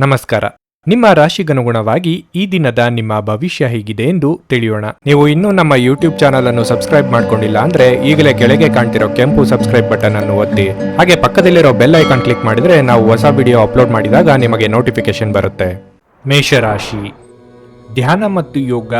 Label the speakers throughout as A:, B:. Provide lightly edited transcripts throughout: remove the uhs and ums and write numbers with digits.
A: ನಮಸ್ಕಾರ. ನಿಮ್ಮ ರಾಶಿಗನುಗುಣವಾಗಿ ಈ ದಿನದ ನಿಮ್ಮ ಭವಿಷ್ಯ ಹೇಗಿದೆ ಎಂದು ತಿಳಿಯೋಣ. ನೀವು ಇನ್ನೂ ನಮ್ಮ ಯೂಟ್ಯೂಬ್ ಚಾನಲ್ ಅನ್ನು ಸಬ್ಸ್ಕ್ರೈಬ್ ಮಾಡ್ಕೊಂಡಿಲ್ಲ ಅಂದ್ರೆ ಈಗಲೇ ಕೆಳಗೆ ಕಾಣ್ತಿರೋ ಕೆಂಪು ಸಬ್ಸ್ಕ್ರೈಬ್ ಬಟನ್ ಅನ್ನು ಒತ್ತಿ, ಹಾಗೆ ಪಕ್ಕದಲ್ಲಿರೋ ಬೆಲ್ ಐಕಾನ್ ಕ್ಲಿಕ್ ಮಾಡಿದ್ರೆ ನಾವು ಹೊಸ ವಿಡಿಯೋ ಅಪ್ಲೋಡ್ ಮಾಡಿದಾಗ ನಿಮಗೆ ನೋಟಿಫಿಕೇಶನ್ ಬರುತ್ತೆ. ಮೇಷರಾಶಿ. ಧ್ಯಾನ ಮತ್ತು ಯೋಗ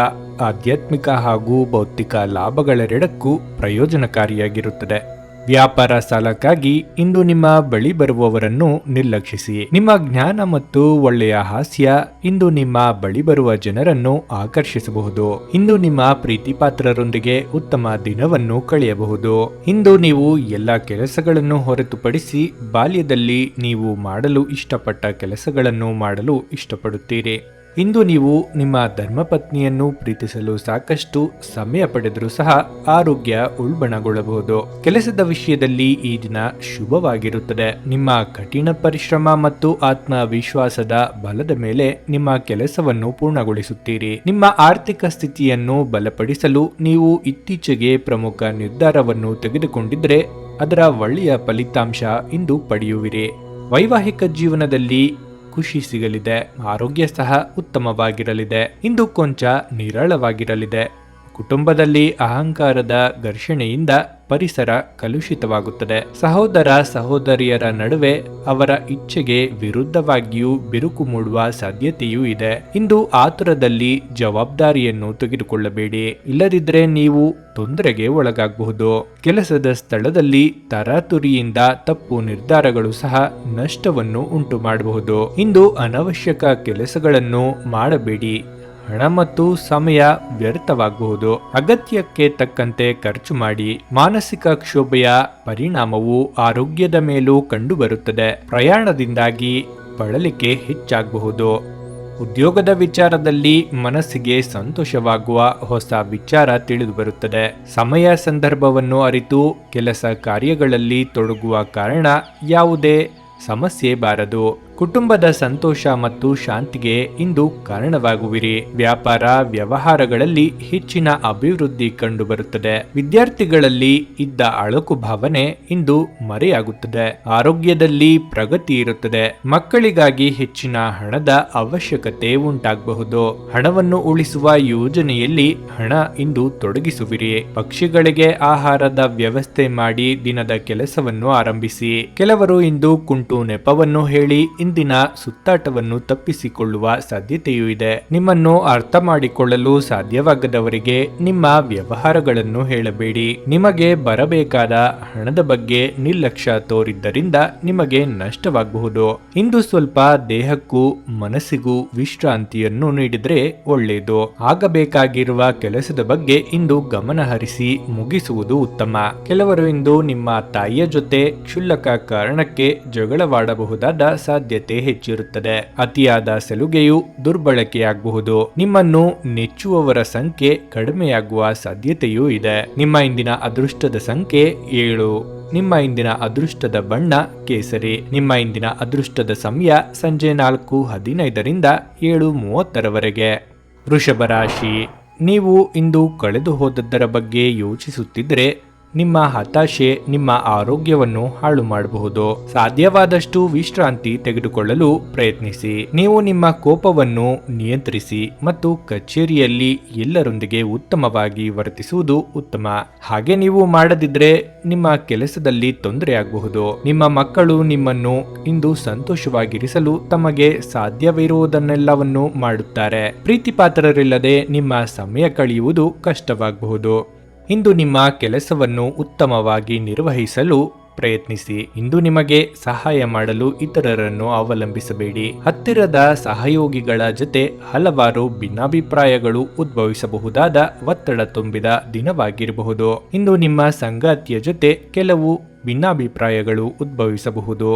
A: ಆಧ್ಯಾತ್ಮಿಕ ಹಾಗೂ ಭೌತಿಕ ಲಾಭಗಳೆರಡಕ್ಕೂ ಪ್ರಯೋಜನಕಾರಿಯಾಗಿರುತ್ತದೆ. ವ್ಯಾಪಾರ ಸಾಲಕ್ಕಾಗಿ ಇಂದು ನಿಮ್ಮ ಬಳಿ ಬರುವವರನ್ನು ನಿರ್ಲಕ್ಷಿಸಿ. ನಿಮ್ಮ ಜ್ಞಾನ ಮತ್ತು ಒಳ್ಳೆಯ ಹಾಸ್ಯ ಇಂದು ನಿಮ್ಮ ಬಳಿ ಬರುವ ಜನರನ್ನು ಆಕರ್ಷಿಸಬಹುದು. ಇಂದು ನಿಮ್ಮ ಪ್ರೀತಿಪಾತ್ರರೊಂದಿಗೆ ಉತ್ತಮ ದಿನವನ್ನು ಕಳೆಯಬಹುದು. ಇಂದು ನೀವು ಎಲ್ಲ ಕೆಲಸಗಳನ್ನು ಹೊರತುಪಡಿಸಿ ಬಾಲ್ಯದಲ್ಲಿ ನೀವು ಮಾಡಲು ಇಷ್ಟಪಟ್ಟ ಕೆಲಸಗಳನ್ನು ಮಾಡಲು ಇಷ್ಟಪಡುತ್ತೀರಿ. ಇಂದು ನೀವು ನಿಮ್ಮ ಧರ್ಮಪತ್ನಿಯನ್ನು ಪ್ರೀತಿಸಲು ಸಾಕಷ್ಟು ಸಮಯ ಪಡೆದರೂ ಸಹ ಆರೋಗ್ಯ ಉಲ್ಬಣಗೊಳ್ಳಬಹುದು. ಕೆಲಸದ ವಿಷಯದಲ್ಲಿ ಈ ದಿನ ಶುಭವಾಗಿರುತ್ತದೆ. ನಿಮ್ಮ ಕಠಿಣ ಪರಿಶ್ರಮ ಮತ್ತು ಆತ್ಮವಿಶ್ವಾಸದ ಬಲದ ಮೇಲೆ ನಿಮ್ಮ ಕೆಲಸವನ್ನು ಪೂರ್ಣಗೊಳಿಸುತ್ತೀರಿ. ನಿಮ್ಮ ಆರ್ಥಿಕ ಸ್ಥಿತಿಯನ್ನು ಬಲಪಡಿಸಲು ನೀವು ಇತ್ತೀಚೆಗೆ ಪ್ರಮುಖ ನಿರ್ಧಾರವನ್ನು ತೆಗೆದುಕೊಂಡಿದ್ದರೆ ಅದರ ಒಳ್ಳೆಯ ಫಲಿತಾಂಶ ಇಂದು ಪಡೆಯುವಿರಿ. ವೈವಾಹಿಕ ಜೀವನದಲ್ಲಿ ಖುಷಿ ಸಿಗಲಿದೆ. ಆರೋಗ್ಯ ಸಹ ಉತ್ತಮವಾಗಿರಲಿದೆ. ಇಂದು ಕೊಂಚ ನಿರಾಳವಾಗಿರಲಿದೆ. ಕುಟುಂಬದಲ್ಲಿ ಅಹಂಕಾರದ ಘರ್ಷಣೆಯಿಂದ ಪರಿಸರ ಕಲುಷಿತವಾಗುತ್ತದೆ. ಸಹೋದರ ಸಹೋದರಿಯರ ನಡುವೆ ಅವರ ಇಚ್ಛೆಗೆ ವಿರುದ್ಧವಾಗಿಯೂ ಬಿರುಕು ಮೂಡುವ ಸಾಧ್ಯತೆಯೂ ಇದೆ. ಇಂದು ಆತುರದಲ್ಲಿ ಜವಾಬ್ದಾರಿಯನ್ನು ತೆಗೆದುಕೊಳ್ಳಬೇಡಿ, ಇಲ್ಲದಿದ್ದರೆ ನೀವು ತೊಂದರೆಗೆ ಒಳಗಾಗಬಹುದು. ಕೆಲಸದ ಸ್ಥಳದಲ್ಲಿ ತರಾತುರಿಯಿಂದ ತಪ್ಪು ನಿರ್ಧಾರಗಳು ಸಹ ನಷ್ಟವನ್ನು ಉಂಟು ಮಾಡಬಹುದು. ಇಂದು ಅನವಶ್ಯಕ ಕೆಲಸಗಳನ್ನು ಮಾಡಬೇಡಿ. ಹಣ ಮತ್ತು ಸಮಯ ವ್ಯರ್ಥವಾಗಬಹುದು. ಅಗತ್ಯಕ್ಕೆ ತಕ್ಕಂತೆ ಖರ್ಚು ಮಾಡಿ. ಮಾನಸಿಕ ಕ್ಷೋಭೆಯ ಪರಿಣಾಮವು ಆರೋಗ್ಯದ ಮೇಲೂ ಕಂಡುಬರುತ್ತದೆ. ಪ್ರಯಾಣದಿಂದಾಗಿ ಬಳಲಿಕೆ ಹೆಚ್ಚಾಗಬಹುದು. ಉದ್ಯೋಗದ ವಿಚಾರದಲ್ಲಿ ಮನಸ್ಸಿಗೆ ಸಂತೋಷವಾಗುವ ಹೊಸ ವಿಚಾರ ತಿಳಿದು ಬರುತ್ತದೆ. ಸಮಯ ಸಂದರ್ಭವನ್ನು ಅರಿತು ಕೆಲಸ ಕಾರ್ಯಗಳಲ್ಲಿ ತೊಡಗುವ ಕಾರಣ ಯಾವುದೇ ಸಮಸ್ಯೆ ಬಾರದು. ಕುಟುಂಬದ ಸಂತೋಷ ಮತ್ತು ಶಾಂತಿಗೆ ಇಂದು ಕಾರಣವಾಗುವಿರಿ. ವ್ಯಾಪಾರ ವ್ಯವಹಾರಗಳಲ್ಲಿ ಹೆಚ್ಚಿನ ಅಭಿವೃದ್ಧಿ ಕಂಡುಬರುತ್ತದೆ. ವಿದ್ಯಾರ್ಥಿಗಳಲ್ಲಿ ಇದ್ದ ಅಳಕು ಭಾವನೆ ಇಂದು ಮರೆಯಾಗುತ್ತದೆ. ಆರೋಗ್ಯದಲ್ಲಿ ಪ್ರಗತಿ ಇರುತ್ತದೆ. ಮಕ್ಕಳಿಗಾಗಿ ಹೆಚ್ಚಿನ ಹಣದ ಅವಶ್ಯಕತೆ ಉಂಟಾಗಬಹುದು. ಹಣವನ್ನು ಉಳಿಸುವ ಯೋಜನೆಯಲ್ಲಿ ಹಣ ಇಂದು ತೊಡಗಿಸುವಿರಿ. ಪಕ್ಷಿಗಳಿಗೆ ಆಹಾರದ ವ್ಯವಸ್ಥೆ ಮಾಡಿ ದಿನದ ಕೆಲಸವನ್ನು ಆರಂಭಿಸಿ. ಕೆಲವರು ಇಂದು ಕುಂಟು ನೆಪವನ್ನು ಹೇಳಿ ಇಂದಿನ ಸುತ್ತಾಟವನ್ನು ತಪ್ಪಿಸಿಕೊಳ್ಳುವ ಸಾಧ್ಯತೆಯೂ ಇದೆ. ನಿಮ್ಮನ್ನು ಅರ್ಥ ಮಾಡಿಕೊಳ್ಳಲು ಸಾಧ್ಯವಾಗದವರಿಗೆ ನಿಮ್ಮ ವ್ಯವಹಾರಗಳನ್ನು ಹೇಳಬೇಡಿ. ನಿಮಗೆ ಬರಬೇಕಾದ ಹಣದ ಬಗ್ಗೆ ನಿರ್ಲಕ್ಷ್ಯ ತೋರಿದ್ದರಿಂದ ನಿಮಗೆ ನಷ್ಟವಾಗಬಹುದು. ಇಂದು ಸ್ವಲ್ಪ ದೇಹಕ್ಕೂ ಮನಸ್ಸಿಗೂ ವಿಶ್ರಾಂತಿಯನ್ನು ನೀಡಿದರೆ ಒಳ್ಳೆಯದು. ಆಗಬೇಕಾಗಿರುವ ಕೆಲಸದ ಬಗ್ಗೆ ಇಂದು ಗಮನ ಹರಿಸಿ ಮುಗಿಸುವುದು ಉತ್ತಮ. ಕೆಲವರು ಇಂದು ನಿಮ್ಮ ತಾಯಿಯ ಜೊತೆ ಕ್ಷುಲ್ಲಕ ಕಾರಣಕ್ಕೆ ಜಗಳವಾಡಬಹುದಾದ ಸಾಧ್ಯತೆ ಹೆಚ್ಚಿರುತ್ತದೆ. ಅತಿಯಾದ ಸಲುಗೆಯು ದುರ್ಬಳಕೆಯಾಗಬಹುದು. ನಿಮ್ಮನ್ನು ನೆಚ್ಚುವವರ ಸಂಖ್ಯೆ ಕಡಿಮೆಯಾಗುವ ಸಾಧ್ಯತೆಯೂ ಇದೆ. ನಿಮ್ಮ ಇಂದಿನ ಅದೃಷ್ಟದ ಸಂಖ್ಯೆ 7. ನಿಮ್ಮ ಇಂದಿನ ಅದೃಷ್ಟದ ಬಣ್ಣ ಕೇಸರಿ. ನಿಮ್ಮ ಇಂದಿನ ಅದೃಷ್ಟದ ಸಮಯ ಸಂಜೆ 4:15ರಿಂದ 7:30ರವರೆಗೆ. ವೃಷಭ ರಾಶಿ. ನೀವು ಇಂದು ಕಳೆದು ಹೋದದ್ದರ ಬಗ್ಗೆ ಯೋಚಿಸುತ್ತಿದ್ದರೆ ನಿಮ್ಮ ಹತಾಶೆ ನಿಮ್ಮ ಆರೋಗ್ಯವನ್ನು ಹಾಳು ಮಾಡಬಹುದು. ಸಾಧ್ಯವಾದಷ್ಟು ವಿಶ್ರಾಂತಿ ತೆಗೆದುಕೊಳ್ಳಲು ಪ್ರಯತ್ನಿಸಿ. ನೀವು ನಿಮ್ಮ ಕೋಪವನ್ನು ನಿಯಂತ್ರಿಸಿ ಮತ್ತು ಕಚೇರಿಯಲ್ಲಿ ಎಲ್ಲರೊಂದಿಗೆ ಉತ್ತಮವಾಗಿ ವರ್ತಿಸುವುದು ಉತ್ತಮ. ಹಾಗೆ ನೀವು ಮಾಡದಿದ್ರೆ ನಿಮ್ಮ ಕೆಲಸದಲ್ಲಿ ತೊಂದರೆಯಾಗಬಹುದು. ನಿಮ್ಮ ಮಕ್ಕಳು ನಿಮ್ಮನ್ನು ಇಂದು ಸಂತೋಷವಾಗಿರಿಸಲು ತಮಗೆ ಸಾಧ್ಯವಿರುವುದನ್ನೆಲ್ಲವನ್ನು ಮಾಡುತ್ತಾರೆ. ಪ್ರೀತಿಪಾತ್ರರಿಲ್ಲದೆ ನಿಮ್ಮ ಸಮಯ ಕಳೆಯುವುದು ಕಷ್ಟವಾಗಬಹುದು. ಇಂದು ನಿಮ್ಮ ಕೆಲಸವನ್ನು ಉತ್ತಮವಾಗಿ ನಿರ್ವಹಿಸಲು ಪ್ರಯತ್ನಿಸಿ. ಇಂದು ನಿಮಗೆ ಸಹಾಯ ಮಾಡಲು ಇತರರನ್ನು ಅವಲಂಬಿಸಬೇಡಿ. ಹತ್ತಿರದ ಸಹಯೋಗಿಗಳ ಜೊತೆ ಹಲವಾರು ಭಿನ್ನಾಭಿಪ್ರಾಯಗಳು ಉದ್ಭವಿಸಬಹುದಾದ ಒತ್ತಡ ತುಂಬಿದ ದಿನವಾಗಿರಬಹುದು. ಇಂದು ನಿಮ್ಮ ಸಂಗಾತಿಯ ಜೊತೆ ಕೆಲವು ಭಿನ್ನಾಭಿಪ್ರಾಯಗಳು ಉದ್ಭವಿಸಬಹುದು,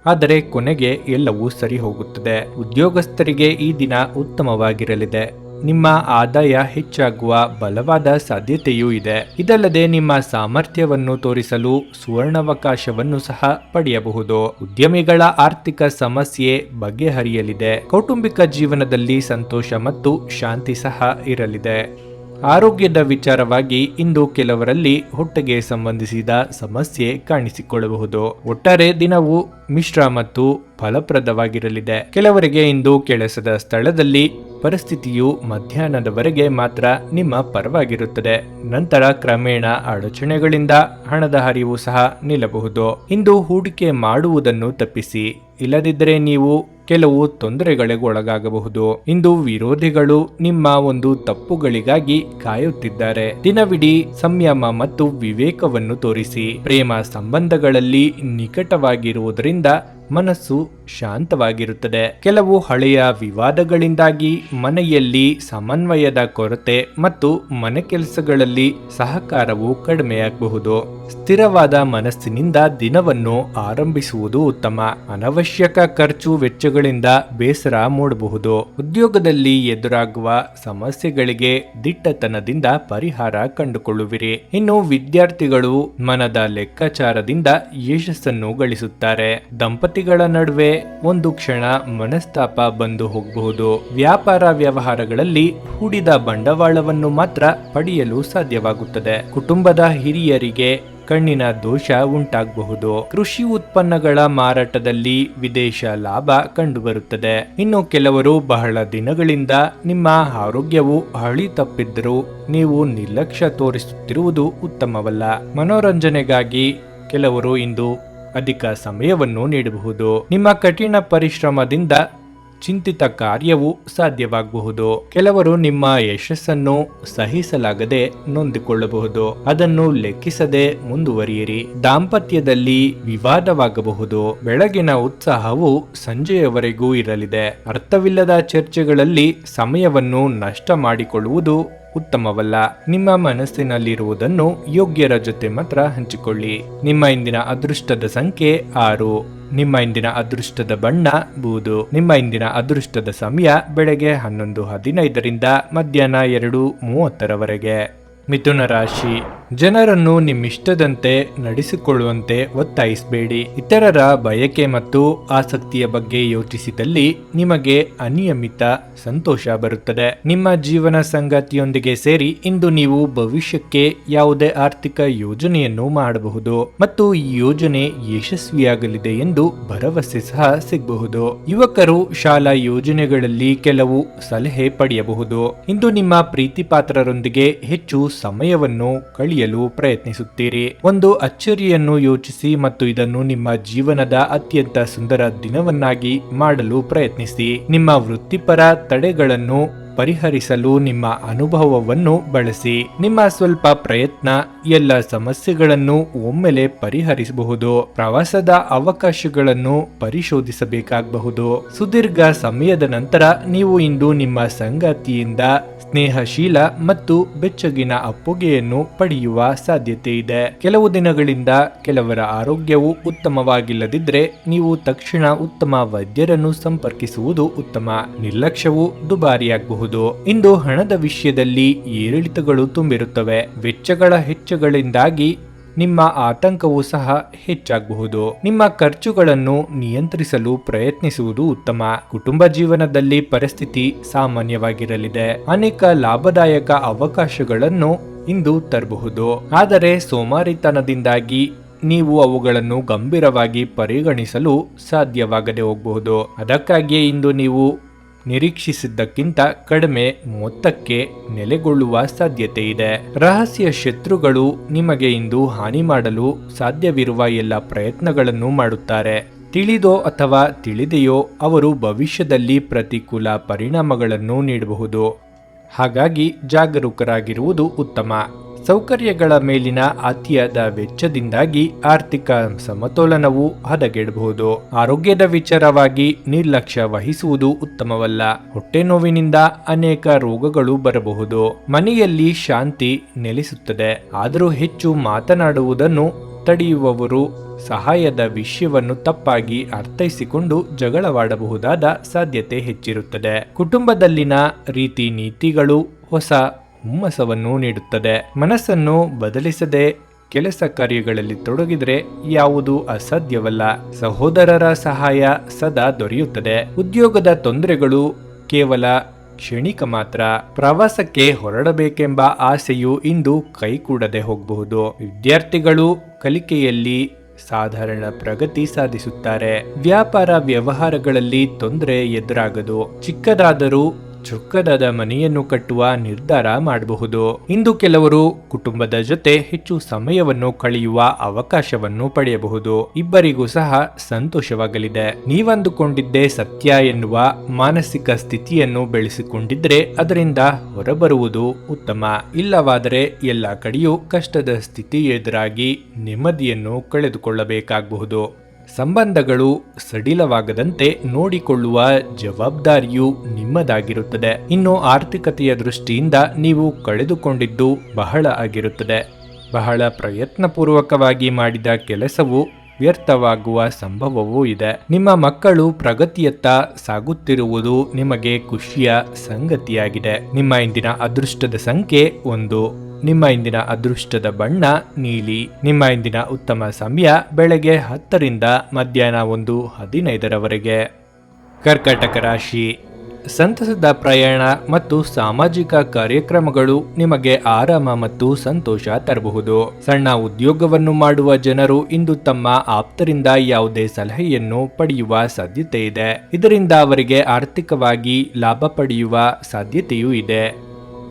A: ಆದರೆ ಕೊನೆಗೆ ಎಲ್ಲವೂ ಸರಿ ಹೋಗುತ್ತದೆ. ಉದ್ಯೋಗಸ್ಥರಿಗೆ ಈ ದಿನ ಉತ್ತಮವಾಗಿರಲಿದೆ. ನಿಮ್ಮ ಆದಾಯ ಹೆಚ್ಚಾಗುವ ಬಲವಾದ ಸಾಧ್ಯತೆಯೂ ಇದೆ. ಇದಲ್ಲದೆ ನಿಮ್ಮ ಸಾಮರ್ಥ್ಯವನ್ನು ತೋರಿಸಲು ಸುವರ್ಣಾವಕಾಶವನ್ನು ಸಹ ಪಡೆಯಬಹುದು. ಉದ್ಯಮಿಗಳ ಆರ್ಥಿಕ ಸಮಸ್ಯೆ ಬಗೆಹರಿಯಲಿದೆ. ಕೌಟುಂಬಿಕ ಜೀವನದಲ್ಲಿ ಸಂತೋಷ ಮತ್ತು ಶಾಂತಿ ಸಹ ಇರಲಿದೆ. ಆರೋಗ್ಯದ ವಿಚಾರವಾಗಿ ಇಂದು ಕೆಲವರಲ್ಲಿ ಹೊಟ್ಟೆಗೆ ಸಂಬಂಧಿಸಿದ ಸಮಸ್ಯೆ ಕಾಣಿಸಿಕೊಳ್ಳಬಹುದು. ಒಟ್ಟಾರೆ ದಿನವು ಮಿಶ್ರ ಮತ್ತು ಫಲಪ್ರದವಾಗಿರಲಿದೆ. ಕೆಲವರಿಗೆ ಇಂದು ಕೆಲಸದ ಸ್ಥಳದಲ್ಲಿ ಪರಿಸ್ಥಿತಿಯು ಮಧ್ಯಾಹ್ನದವರೆಗೆ ಮಾತ್ರ ನಿಮ್ಮ ಪರವಾಗಿರುತ್ತದೆ. ನಂತರ ಕ್ರಮೇಣ ಅಡಚಣೆಗಳಿಂದ ಹಣದ ಹರಿವು ಸಹ ನಿಲ್ಲಬಹುದು. ಇಂದು ಹೂಡಿಕೆ ಮಾಡುವುದನ್ನು ತಪ್ಪಿಸಿ, ಇಲ್ಲದಿದ್ದರೆ ನೀವು ಕೆಲವು ತೊಂದರೆಗಳಿಗೆ ಒಳಗಾಗಬಹುದು. ಇಂದು ವಿರೋಧಿಗಳು ನಿಮ್ಮ ಒಂದು ತಪ್ಪುಗಳಿಗಾಗಿ ಕಾಯುತ್ತಿದ್ದಾರೆ. ದಿನವಿಡೀ ಸಂಯಮ ಮತ್ತು ವಿವೇಕವನ್ನು ತೋರಿಸಿ. ಪ್ರೇಮ ಸಂಬಂಧಗಳಲ್ಲಿ ನಿಕಟವಾಗಿರುವುದರಿಂದ ಮನಸ್ಸು ಶಾಂತವಾಗಿರುತ್ತದೆ. ಕೆಲವು ಹಳೆಯ ವಿವಾದಗಳಿಂದಾಗಿ ಮನೆಯಲ್ಲಿ ಸಮನ್ವಯದ ಕೊರತೆ ಮತ್ತು ಮನೆ ಕೆಲಸಗಳಲ್ಲಿ ಸಹಕಾರವು ಕಡಿಮೆಯಾಗಬಹುದು. ಸ್ಥಿರವಾದ ಮನಸ್ಸಿನಿಂದ ದಿನವನ್ನು ಆರಂಭಿಸುವುದು ಉತ್ತಮ. ಅನವಶ್ಯಕ ಖರ್ಚು ವೆಚ್ಚಗಳಿಂದ ಬೇಸರ ಮೂಡಬಹುದು. ಉದ್ಯೋಗದಲ್ಲಿ ಎದುರಾಗುವ ಸಮಸ್ಯೆಗಳಿಗೆ ದಿಟ್ಟತನದಿಂದ ಪರಿಹಾರ ಕಂಡುಕೊಳ್ಳುವಿರಿ. ಇನ್ನು ವಿದ್ಯಾರ್ಥಿಗಳು ಮನದ ಲೆಕ್ಕಾಚಾರದಿಂದ ಯಶಸ್ಸನ್ನು ಗಳಿಸುತ್ತಾರೆ. ದಂಪತಿಗಳ ನಡುವೆ ಒಂದು ಕ್ಷಣ ಮನಸ್ತಾಪ ಬಂದು ಹೋಗಬಹುದು. ವ್ಯಾಪಾರ ವ್ಯವಹಾರಗಳಲ್ಲಿ ಹೂಡಿದ ಬಂಡವಾಳವನ್ನು ಮಾತ್ರ ಪಡೆಯಲು ಸಾಧ್ಯವಾಗುತ್ತದೆ. ಕುಟುಂಬದ ಹಿರಿಯರಿಗೆ ಕಣ್ಣಿನ ದೋಷ ಉಂಟಾಗಬಹುದು. ಕೃಷಿ ಉತ್ಪನ್ನಗಳ ಮಾರಾಟದಲ್ಲಿ ವಿದೇಶ ಲಾಭ ಕಂಡುಬರುತ್ತದೆ. ಇನ್ನು ಕೆಲವರು ಬಹಳ ದಿನಗಳಿಂದ ನಿಮ್ಮ ಆರೋಗ್ಯವು ಹಳಿ ತಪ್ಪಿದ್ದರೂ ನೀವು ನಿರ್ಲಕ್ಷ್ಯ ತೋರಿಸುತ್ತಿರುವುದು ಉತ್ತಮವಲ್ಲ. ಮನೋರಂಜನೆಗಾಗಿ ಕೆಲವರು ಇಂದು ಅಧಿಕ ಸಮಯವನ್ನು ನೀಡಬಹುದು. ನಿಮ್ಮ ಕಠಿಣ ಪರಿಶ್ರಮದಿಂದ ಚಿಂತಿತ ಕಾರ್ಯವು ಸಾಧ್ಯವಾಗಬಹುದು. ಕೆಲವರು ನಿಮ್ಮ ಯಶಸ್ಸನ್ನು ಸಹಿಸಲಾಗದೆ ನೊಂದಿಕೊಳ್ಳಬಹುದು. ಅದನ್ನು ಲೆಕ್ಕಿಸದೆ ಮುಂದುವರಿಯಿರಿ. ದಾಂಪತ್ಯದಲ್ಲಿ ವಿವಾದವಾಗಬಹುದು. ಬೆಳಗಿನ ಉತ್ಸಾಹವು ಸಂಜೆಯವರೆಗೂ ಇರಲಿದೆ. ಅರ್ಥವಿಲ್ಲದ ಚರ್ಚೆಗಳಲ್ಲಿ ಸಮಯವನ್ನು ನಷ್ಟ ಮಾಡಿಕೊಳ್ಳುವುದು ಉತ್ತಮವಲ್ಲ. ನಿಮ್ಮ ಮನಸ್ಸಿನಲ್ಲಿರುವುದನ್ನು ಯೋಗ್ಯರ ಜೊತೆ ಮಾತ್ರ ಹಂಚಿಕೊಳ್ಳಿ. ನಿಮ್ಮ ಇಂದಿನ ಅದೃಷ್ಟದ ಸಂಖ್ಯೆ 6. ನಿಮ್ಮ ಇಂದಿನ ಅದೃಷ್ಟದ ಬಣ್ಣ ಬೂದು. ನಿಮ್ಮ ಇಂದಿನ ಅದೃಷ್ಟದ ಸಮಯ ಬೆಳಗ್ಗೆ 11:15 ಮಧ್ಯಾಹ್ನ 2:30 ಮಿಥುನ ರಾಶಿ. ಜನರನ್ನು ನಿಮ್ಮಿಷ್ಟದಂತೆ ನಡೆಸಿಕೊಳ್ಳುವಂತೆ ಒತ್ತಾಯಿಸಬೇಡಿ. ಇತರರ ಬಯಕೆ ಮತ್ತು ಆಸಕ್ತಿಯ ಬಗ್ಗೆ ಯೋಚಿಸಿದಲ್ಲಿ ನಿಮಗೆ ಅನಿಯಮಿತ ಸಂತೋಷ ಬರುತ್ತದೆ. ನಿಮ್ಮ ಜೀವನ ಸಂಗಾತಿಯೊಂದಿಗೆ ಸೇರಿ ಇಂದು ನೀವು ಭವಿಷ್ಯಕ್ಕೆ ಯಾವುದೇ ಆರ್ಥಿಕ ಯೋಜನೆಯನ್ನು ಮಾಡಬಹುದು ಮತ್ತು ಈ ಯೋಜನೆ ಯಶಸ್ವಿಯಾಗಲಿದೆ ಎಂದು ಭರವಸೆ ಸಹ ಸಿಗಬಹುದು. ಯುವಕರು ಶಾಲಾ ಯೋಜನೆಗಳಲ್ಲಿ ಕೆಲವು ಸಲಹೆ ಪಡೆಯಬಹುದು. ಇಂದು ನಿಮ್ಮ ಪ್ರೀತಿ ಪಾತ್ರರೊಂದಿಗೆ ಹೆಚ್ಚು ಸಮಯವನ್ನು ಕಳೆಯಲು ಪ್ರಯತ್ನಿಸುತ್ತೀರಿ. ಒಂದು ಅಚ್ಚರಿಯನ್ನು ಯೋಚಿಸಿ ಮತ್ತು ಇದನ್ನು ನಿಮ್ಮ ಜೀವನದ ಅತ್ಯಂತ ಸುಂದರ ದಿನವನ್ನಾಗಿ ಮಾಡಲು ಪ್ರಯತ್ನಿಸಿ. ನಿಮ್ಮ ವೃತ್ತಿಪರ ತಡೆಗಳನ್ನು ಪರಿಹರಿಸಲು ನಿಮ್ಮ ಅನುಭವವನ್ನು ಬಳಸಿ. ನಿಮ್ಮ ಸ್ವಲ್ಪ ಪ್ರಯತ್ನ ಎಲ್ಲ ಸಮಸ್ಯೆಗಳನ್ನು ಒಮ್ಮೆಲೆ ಪರಿಹರಿಸಬಹುದು. ಪ್ರವಾಸದ ಅವಕಾಶಗಳನ್ನು ಪರಿಶೋಧಿಸಬೇಕಾಗಬಹುದು. ಸುದೀರ್ಘ ಸಮಯದ ನಂತರ ನೀವು ಇಂದು ನಿಮ್ಮ ಸಂಗಾತಿಯಿಂದ ಸ್ನೇಹಶೀಲ ಮತ್ತು ಬೆಚ್ಚಗಿನ ಅಪ್ಪುಗೆಯನ್ನು ಪಡೆಯುವ ಸಾಧ್ಯತೆ ಇದೆ. ಕೆಲವು ದಿನಗಳಿಂದ ಕೆಲವರ ಆರೋಗ್ಯವು ಉತ್ತಮವಾಗಿಲ್ಲದಿದ್ದರೆ ನೀವು ತಕ್ಷಣ ಉತ್ತಮ ವೈದ್ಯರನ್ನು ಸಂಪರ್ಕಿಸುವುದು ಉತ್ತಮ. ನಿರ್ಲಕ್ಷ್ಯವು ದುಬಾರಿಯಾಗಬಹುದು. ಇಂದು ಹಣದ ವಿಷಯದಲ್ಲಿ ಏರಿಳಿತಗಳು ತುಂಬಿರುತ್ತವೆ. ವೆಚ್ಚಗಳ ಹೆಚ್ಚುಗಳಿಂದಾಗಿ ನಿಮ್ಮ ಆತಂಕವೂ ಸಹ ಹೆಚ್ಚಾಗಬಹುದು. ನಿಮ್ಮ ಖರ್ಚುಗಳನ್ನು ನಿಯಂತ್ರಿಸಲು ಪ್ರಯತ್ನಿಸುವುದು ಉತ್ತಮ. ಕುಟುಂಬ ಜೀವನದಲ್ಲಿ ಪರಿಸ್ಥಿತಿ ಸಾಮಾನ್ಯವಾಗಿರಲಿದೆ. ಅನೇಕ ಲಾಭದಾಯಕ ಅವಕಾಶಗಳನ್ನು ಇಂದು ತರಬಹುದು. ಆದರೆ ಸೋಮಾರಿತನದಿಂದಾಗಿ ನೀವು ಅವುಗಳನ್ನು ಗಂಭೀರವಾಗಿ ಪರಿಗಣಿಸಲು ಸಾಧ್ಯವಾಗದೆ ಹೋಗಬಹುದು. ಅದಕ್ಕಾಗಿಯೇ ಇಂದು ನೀವು ನಿರೀಕ್ಷಿಸಿದ್ದಕ್ಕಿಂತ ಕಡಿಮೆ ಮೊತ್ತಕ್ಕೆ ನೆಲೆಗೊಳ್ಳುವ ಸಾಧ್ಯತೆ ಇದೆ. ರಹಸ್ಯ ಶತ್ರುಗಳು ನಿಮಗೆ ಇಂದು ಹಾನಿ ಮಾಡಲು ಸಾಧ್ಯವಿರುವ ಎಲ್ಲ ಪ್ರಯತ್ನಗಳನ್ನು ಮಾಡುತ್ತಾರೆ. ತಿಳಿದೋ ಅಥವಾ ತಿಳಿದೆಯೋ ಅವರು ಭವಿಷ್ಯದಲ್ಲಿ ಪ್ರತಿಕೂಲ ಪರಿಣಾಮಗಳನ್ನು ನೀಡಬಹುದು. ಹಾಗಾಗಿ ಜಾಗರೂಕರಾಗಿರುವುದು ಉತ್ತಮ. ಸೌಕರ್ಯಗಳ ಮೇಲಿನ ಅತಿಯಾದ ವೆಚ್ಚದಿಂದಾಗಿ ಆರ್ಥಿಕ ಸಮತೋಲನವು ಹದಗೆಡಬಹುದು. ಆರೋಗ್ಯದ ವಿಚಾರವಾಗಿ ನಿರ್ಲಕ್ಷ್ಯ ವಹಿಸುವುದು ಉತ್ತಮವಲ್ಲ. ಹೊಟ್ಟೆ ನೋವಿನಿಂದ ಅನೇಕ ರೋಗಗಳು ಬರಬಹುದು. ಮನೆಯಲ್ಲಿ ಶಾಂತಿ ನೆಲೆಸುತ್ತದೆ. ಆದರೂ ಹೆಚ್ಚು ಮಾತನಾಡುವುದನ್ನು ತಡೆಯುವವರು ಸಹಾಯದ ವಿಷಯವನ್ನು ತಪ್ಪಾಗಿ ಅರ್ಥೈಸಿಕೊಂಡು ಜಗಳವಾಡಬಹುದಾದ ಸಾಧ್ಯತೆ ಹೆಚ್ಚಿರುತ್ತದೆ. ಕುಟುಂಬದಲ್ಲಿನ ರೀತಿ ನೀತಿಗಳು ಹೊಸ ಹುಮ್ಮಸವನ್ನು ನೀಡುತ್ತದೆ. ಮನಸ್ಸನ್ನು ಬದಲಿಸದೆ ಕೆಲಸ ಕಾರ್ಯಗಳಲ್ಲಿ ತೊಡಗಿದರೆ ಯಾವುದು ಅಸಾಧ್ಯವಲ್ಲ. ಸಹೋದರರ ಸಹಾಯ ಸದಾ ದೊರೆಯುತ್ತದೆ. ಉದ್ಯೋಗದ ತೊಂದರೆಗಳು ಕೇವಲ ಕ್ಷಣಿಕ ಮಾತ್ರ. ಪ್ರವಾಸಕ್ಕೆ ಹೊರಡಬೇಕೆಂಬ ಆಸೆಯು ಇಂದು ಕೈಗೂಡದೆ ಹೋಗಬಹುದು. ವಿದ್ಯಾರ್ಥಿಗಳು ಕಲಿಕೆಯಲ್ಲಿ ಸಾಧಾರಣ ಪ್ರಗತಿ ಸಾಧಿಸುತ್ತಾರೆ. ವ್ಯಾಪಾರ ವ್ಯವಹಾರಗಳಲ್ಲಿ ತೊಂದರೆ ಎದುರಾಗದು. ಚಿಕ್ಕದಾದರೂ ಚೊಕ್ಕದಾದ ಮನೆಯನ್ನು ಕಟ್ಟುವ ನಿರ್ಧಾರ ಮಾಡಬಹುದು. ಇಂದು ಕೆಲವರು ಕುಟುಂಬದ ಜೊತೆ ಹೆಚ್ಚು ಸಮಯವನ್ನು ಕಳೆಯುವ ಅವಕಾಶವನ್ನು ಪಡೆಯಬಹುದು. ಇಬ್ಬರಿಗೂ ಸಹ ಸಂತೋಷವಾಗಲಿದೆ. ನೀವಂದುಕೊಂಡಿದ್ದೇ ಸತ್ಯ ಎನ್ನುವ ಮಾನಸಿಕ ಸ್ಥಿತಿಯನ್ನು ಬೆಳೆಸಿಕೊಂಡಿದ್ರೆ ಅದರಿಂದ ಹೊರಬರುವುದು ಉತ್ತಮ. ಇಲ್ಲವಾದರೆ ಎಲ್ಲ ಕಡೆಯೂ ಕಷ್ಟದ ಸ್ಥಿತಿ ಎದುರಾಗಿ ನೆಮ್ಮದಿಯನ್ನು ಕಳೆದುಕೊಳ್ಳಬೇಕಾಗಬಹುದು. ಸಂಬಂಧಗಳು ಸಡಿಲವಾಗದಂತೆ ನೋಡಿಕೊಳ್ಳುವ ಜವಾಬ್ದಾರಿಯು ನಿಮ್ಮದಾಗಿರುತ್ತದೆ. ಇನ್ನು ಆರ್ಥಿಕತೆಯ ದೃಷ್ಟಿಯಿಂದ ನೀವು ಕಳೆದುಕೊಂಡಿದ್ದು ಬಹಳ ಆಗಿರುತ್ತದೆ. ಬಹಳ ಪ್ರಯತ್ನಪೂರ್ವಕವಾಗಿ ಮಾಡಿದ ಕೆಲಸವು ವ್ಯರ್ಥವಾಗುವ ಸಂಭವವೂ ಇದೆ. ನಿಮ್ಮ ಮಕ್ಕಳು ಪ್ರಗತಿಯತ್ತ ಸಾಗುತ್ತಿರುವುದು ನಿಮಗೆ ಖುಷಿಯ ಸಂಗತಿಯಾಗಿದೆ. ನಿಮ್ಮ ಇಂದಿನ ಅದೃಷ್ಟದ ಸಂಖ್ಯೆ 1. ನಿಮ್ಮ ಇಂದಿನ ಅದೃಷ್ಟದ ಬಣ್ಣ ನೀಲಿ. ನಿಮ್ಮ ಇಂದಿನ ಉತ್ತಮ ಸಮಯ ಬೆಳಗ್ಗೆ 10 ರಿಂದ ಮಧ್ಯಾಹ್ನ 1:15 ಕರ್ಕಾಟಕ ರಾಶಿ. ಸಂತಸದ ಪ್ರಯಾಣ ಮತ್ತು ಸಾಮಾಜಿಕ ಕಾರ್ಯಕ್ರಮಗಳು ನಿಮಗೆ ಆರಾಮ ಮತ್ತು ಸಂತೋಷ ತರಬಹುದು. ಸಣ್ಣ ಉದ್ಯೋಗವನ್ನು ಮಾಡುವ ಜನರು ಇಂದು ತಮ್ಮ ಆಪ್ತರಿಂದ ಯಾವುದೇ ಸಲಹೆಯನ್ನು ಪಡೆಯುವ ಸಾಧ್ಯತೆ ಇದೆ. ಇದರಿಂದ ಅವರಿಗೆ ಆರ್ಥಿಕವಾಗಿ ಲಾಭ ಪಡೆಯುವ ಸಾಧ್ಯತೆಯೂ ಇದೆ.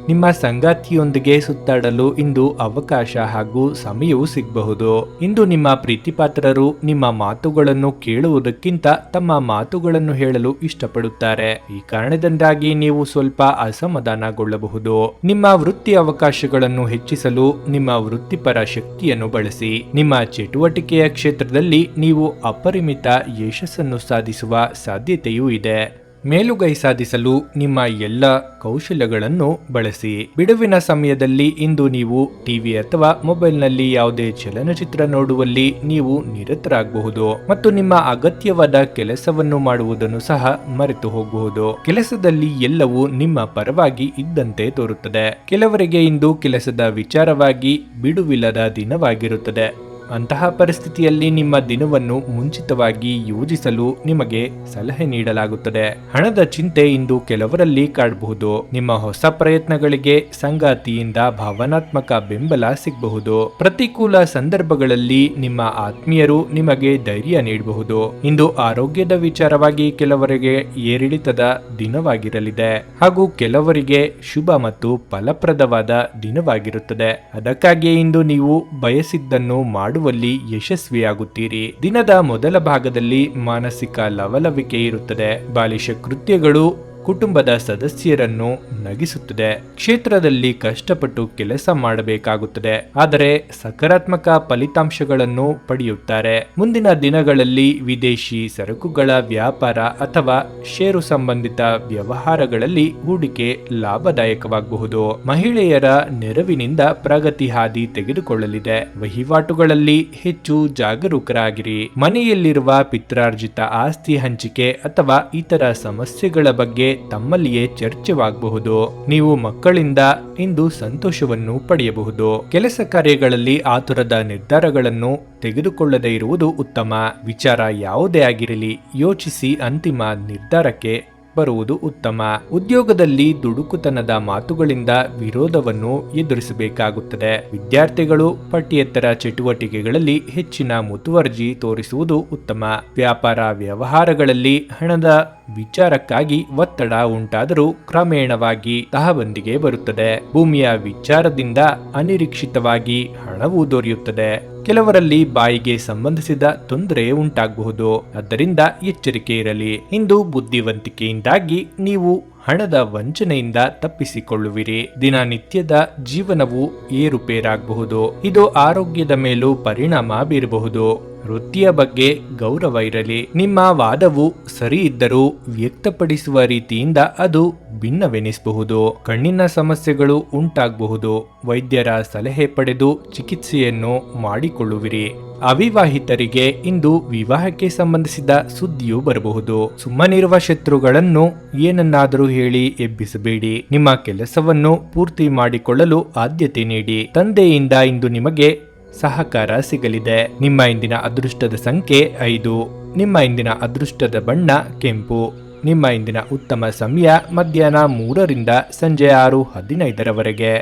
A: ನಿಮ್ಮ ಸಂಗಾತಿಯೊಂದಿಗೆ ಸುತ್ತಾಡಲು ಇಂದು ಅವಕಾಶ ಹಾಗೂ ಸಮಯವೂ ಸಿಗಬಹುದು. ಇಂದು ನಿಮ್ಮ ಪ್ರೀತಿಪಾತ್ರರು ನಿಮ್ಮ ಮಾತುಗಳನ್ನು ಕೇಳುವುದಕ್ಕಿಂತ ತಮ್ಮ ಮಾತುಗಳನ್ನು ಹೇಳಲು ಇಷ್ಟಪಡುತ್ತಾರೆ. ಈ ಕಾರಣದಿಂದಾಗಿ ನೀವು ಸ್ವಲ್ಪ ಅಸಮಾಧಾನಗೊಳ್ಳಬಹುದು. ನಿಮ್ಮ ವೃತ್ತಿ ಅವಕಾಶಗಳನ್ನು ಹೆಚ್ಚಿಸಲು ನಿಮ್ಮ ವೃತ್ತಿಪರ ಶಕ್ತಿಯನ್ನು ಬಳಸಿ. ನಿಮ್ಮ ಚಟುವಟಿಕೆಯ ಕ್ಷೇತ್ರದಲ್ಲಿ ನೀವು ಅಪರಿಮಿತ ಯಶಸ್ಸನ್ನು ಸಾಧಿಸುವ ಸಾಧ್ಯತೆಯೂ ಇದೆ. ಮೇಲುಗೈ ಸಾಧಿಸಲು ನಿಮ್ಮ ಎಲ್ಲ ಕೌಶಲ್ಯಗಳನ್ನು ಬಳಸಿ. ಬಿಡುವಿನ ಸಮಯದಲ್ಲಿ ಇಂದು ನೀವು ಟಿವಿ ಅಥವಾ ಮೊಬೈಲ್ನಲ್ಲಿ ಯಾವುದೇ ಚಲನಚಿತ್ರ ನೋಡುವಲ್ಲಿ ನೀವು ನಿರತರಾಗಬಹುದು ಮತ್ತು ನಿಮ್ಮ ಅಗತ್ಯವಾದ ಕೆಲಸವನ್ನು ಮಾಡುವುದನ್ನು ಸಹ ಮರೆತು ಹೋಗಬಹುದು. ಕೆಲಸದಲ್ಲಿ ಎಲ್ಲವೂ ನಿಮ್ಮ ಪರವಾಗಿ ಇದ್ದಂತೆ ತೋರುತ್ತದೆ. ಕೆಲವರಿಗೆ ಇಂದು ಕೆಲಸದ ವಿಚಾರವಾಗಿ ಬಿಡುವಿಲ್ಲದ ದಿನವಾಗಿರುತ್ತದೆ. ಅಂತಹ ಪರಿಸ್ಥಿತಿಯಲ್ಲಿ ನಿಮ್ಮ ದಿನವನ್ನು ಮುಂಚಿತವಾಗಿ ಯೋಜಿಸಲು ನಿಮಗೆ ಸಲಹೆ ನೀಡಲಾಗುತ್ತದೆ. ಹಣದ ಚಿಂತೆ ಇಂದು ಕೆಲವರಲ್ಲಿ ಕಾಡಬಹುದು. ನಿಮ್ಮ ಹೊಸ ಪ್ರಯತ್ನಗಳಿಗೆ ಸಂಗಾತಿಯಿಂದ ಭಾವನಾತ್ಮಕ ಬೆಂಬಲ ಸಿಗಬಹುದು. ಪ್ರತಿಕೂಲ ಸಂದರ್ಭಗಳಲ್ಲಿ ನಿಮ್ಮ ಆತ್ಮೀಯರು ನಿಮಗೆ ಧೈರ್ಯ ನೀಡಬಹುದು. ಇಂದು ಆರೋಗ್ಯದ ವಿಚಾರವಾಗಿ ಕೆಲವರಿಗೆ ಏರಿಳಿತದ ದಿನವಾಗಿರಲಿದೆ ಹಾಗೂ ಕೆಲವರಿಗೆ ಶುಭ ಮತ್ತು ಫಲಪ್ರದವಾದ ದಿನವಾಗಿರುತ್ತದೆ. ಅದಕ್ಕಾಗಿಯೇ ಇಂದು ನೀವು ಬಯಸಿದ್ದನ್ನು ಮಾಡುವಲ್ಲಿ ಯಶಸ್ವಿಯಾಗುತ್ತೀರಿ. ದಿನದ ಮೊದಲ ಭಾಗದಲ್ಲಿ ಮಾನಸಿಕ ಲವಲವಿಕೆ ಇರುತ್ತದೆ. ಬಾಲಿಶ ಕೃತ್ಯಗಳು ಕುಟುಂಬದ ಸದಸ್ಯರನ್ನು ನಗಿಸುತ್ತದೆ. ಕ್ಷೇತ್ರದಲ್ಲಿ ಕಷ್ಟಪಟ್ಟು ಕೆಲಸ ಮಾಡಬೇಕಾಗುತ್ತದೆ, ಆದರೆ ಸಕಾರಾತ್ಮಕ ಫಲಿತಾಂಶಗಳನ್ನು ಪಡೆಯುತ್ತಾರೆ. ಮುಂದಿನ ದಿನಗಳಲ್ಲಿ ವಿದೇಶಿ ಸರಕುಗಳ ವ್ಯಾಪಾರ ಅಥವಾ ಷೇರು ಸಂಬಂಧಿತ ವ್ಯವಹಾರಗಳಲ್ಲಿ ಹೂಡಿಕೆ ಲಾಭದಾಯಕವಾಗಬಹುದು. ಮಹಿಳೆಯರ ನೆರವಿನಿಂದ ಪ್ರಗತಿ ಹಾದಿ ತೆಗೆದುಕೊಳ್ಳಲಿದೆ. ವಹಿವಾಟುಗಳಲ್ಲಿ ಹೆಚ್ಚು ಜಾಗರೂಕರಾಗಿರಿ. ಮನೆಯಲ್ಲಿರುವ ಪಿತ್ರಾರ್ಜಿತ ಆಸ್ತಿ ಹಂಚಿಕೆ ಅಥವಾ ಇತರ ಸಮಸ್ಯೆಗಳ ಬಗ್ಗೆ ತಮ್ಮಲ್ಲಿಯೇ ಚರ್ಚೆವಾಗಬಹುದು. ನೀವು ಮಕ್ಕಳಿಂದ ಇಂದು ಸಂತೋಷವನ್ನು ಪಡೆಯಬಹುದು. ಕೆಲಸ ಕಾರ್ಯಗಳಲ್ಲಿ ಆತುರದ ನಿರ್ಧಾರಗಳನ್ನು ತೆಗೆದುಕೊಳ್ಳದೇ ಇರುವುದು ಉತ್ತಮ. ವಿಚಾರ ಯಾವುದೇ ಆಗಿರಲಿ ಯೋಚಿಸಿ ಅಂತಿಮ ನಿರ್ಧಾರಕ್ಕೆ ಬರುವುದು ಉತ್ತಮ. ಉದ್ಯೋಗದಲ್ಲಿ ದುಡುಕುತನದ ಮಾತುಗಳಿಂದ ವಿರೋಧವನ್ನು ಎದುರಿಸಬೇಕಾಗುತ್ತದೆ. ವಿದ್ಯಾರ್ಥಿಗಳು ಪಠ್ಯೇತರ ಚಟುವಟಿಕೆಗಳಲ್ಲಿ ಹೆಚ್ಚಿನ ಮುತುವರ್ಜಿ ತೋರಿಸುವುದು ಉತ್ತಮ. ವ್ಯಾಪಾರ ವ್ಯವಹಾರಗಳಲ್ಲಿ ಹಣದ ವಿಚಾರಕ್ಕಾಗಿ ಒತ್ತಡ ಉಂಟಾದರೂ ಕ್ರಮೇಣವಾಗಿ ತಹಬಂದಿಗೆ ಬರುತ್ತದೆ. ಭೂಮಿಯ ವಿಚಾರದಿಂದ ಅನಿರೀಕ್ಷಿತವಾಗಿ ಹಣವು ದೊರೆಯುತ್ತದೆ. ಕೆಲವರಲ್ಲಿ ಬಾಯಿಗೆ ಸಂಬಂಧಿಸಿದ ತೊಂದರೆ ಉಂಟಾಗಬಹುದು, ಆದ್ದರಿಂದ ಎಚ್ಚರಿಕೆ ಇರಲಿ. ಇಂದು ಬುದ್ಧಿವಂತಿಕೆಯಿಂದಾಗಿ ನೀವು ಹಣದ ವಂಚನೆಯಿಂದ ತಪ್ಪಿಸಿಕೊಳ್ಳುವಿರಿ. ದಿನನಿತ್ಯದ ಜೀವನವು ಏರುಪೇರಾಗಬಹುದು. ಇದು ಆರೋಗ್ಯದ ಮೇಲೂ ಪರಿಣಾಮ ಬೀರಬಹುದು. ವೃತ್ತಿಯ ಬಗ್ಗೆ ಗೌರವ ಇರಲಿ. ನಿಮ್ಮ ವಾದವು ಸರಿ ಇದ್ದರೂ ವ್ಯಕ್ತಪಡಿಸುವ ರೀತಿಯಿಂದ ಅದು ಭಿನ್ನವೆನಿಸಬಹುದು. ಕಣ್ಣಿನ ಸಮಸ್ಯೆಗಳು ಉಂಟಾಗಬಹುದು. ವೈದ್ಯರ ಸಲಹೆ ಪಡೆದು ಚಿಕಿತ್ಸೆಯನ್ನು ಮಾಡಿಕೊಳ್ಳುವಿರಿ. ಅವಿವಾಹಿತರಿಗೆ ಇಂದು ವಿವಾಹಕ್ಕೆ ಸಂಬಂಧಿಸಿದ ಸುದ್ದಿಯು ಬರಬಹುದು. ಸುಮ್ಮನಿರುವ ಶತ್ರುಗಳನ್ನು ಏನನ್ನಾದರೂ ಹೇಳಿ ಎಬ್ಬಿಸಬೇಡಿ. ನಿಮ್ಮ ಕೆಲಸವನ್ನು ಪೂರ್ತಿ ಮಾಡಿಕೊಳ್ಳಲು ಆದ್ಯತೆ ನೀಡಿ. ತಂದೆಯಿಂದ ಇಂದು ನಿಮಗೆ ಸಹಕಾರ ಸಿಗಲಿದೆ. ನಿಮ್ಮ ಇಂದಿನ ಅದೃಷ್ಟದ ಸಂಖ್ಯೆ 5. ನಿಮ್ಮ ಇಂದಿನ ಅದೃಷ್ಟದ ಬಣ್ಣ ಕೆಂಪು. ನಿಮ್ಮ ಇಂದಿನ ಉತ್ತಮ ಸಮಯ ಮಧ್ಯಾಹ್ನ 3ರಿಂದ ಸಂಜೆ 6:15ರವರೆಗೆ.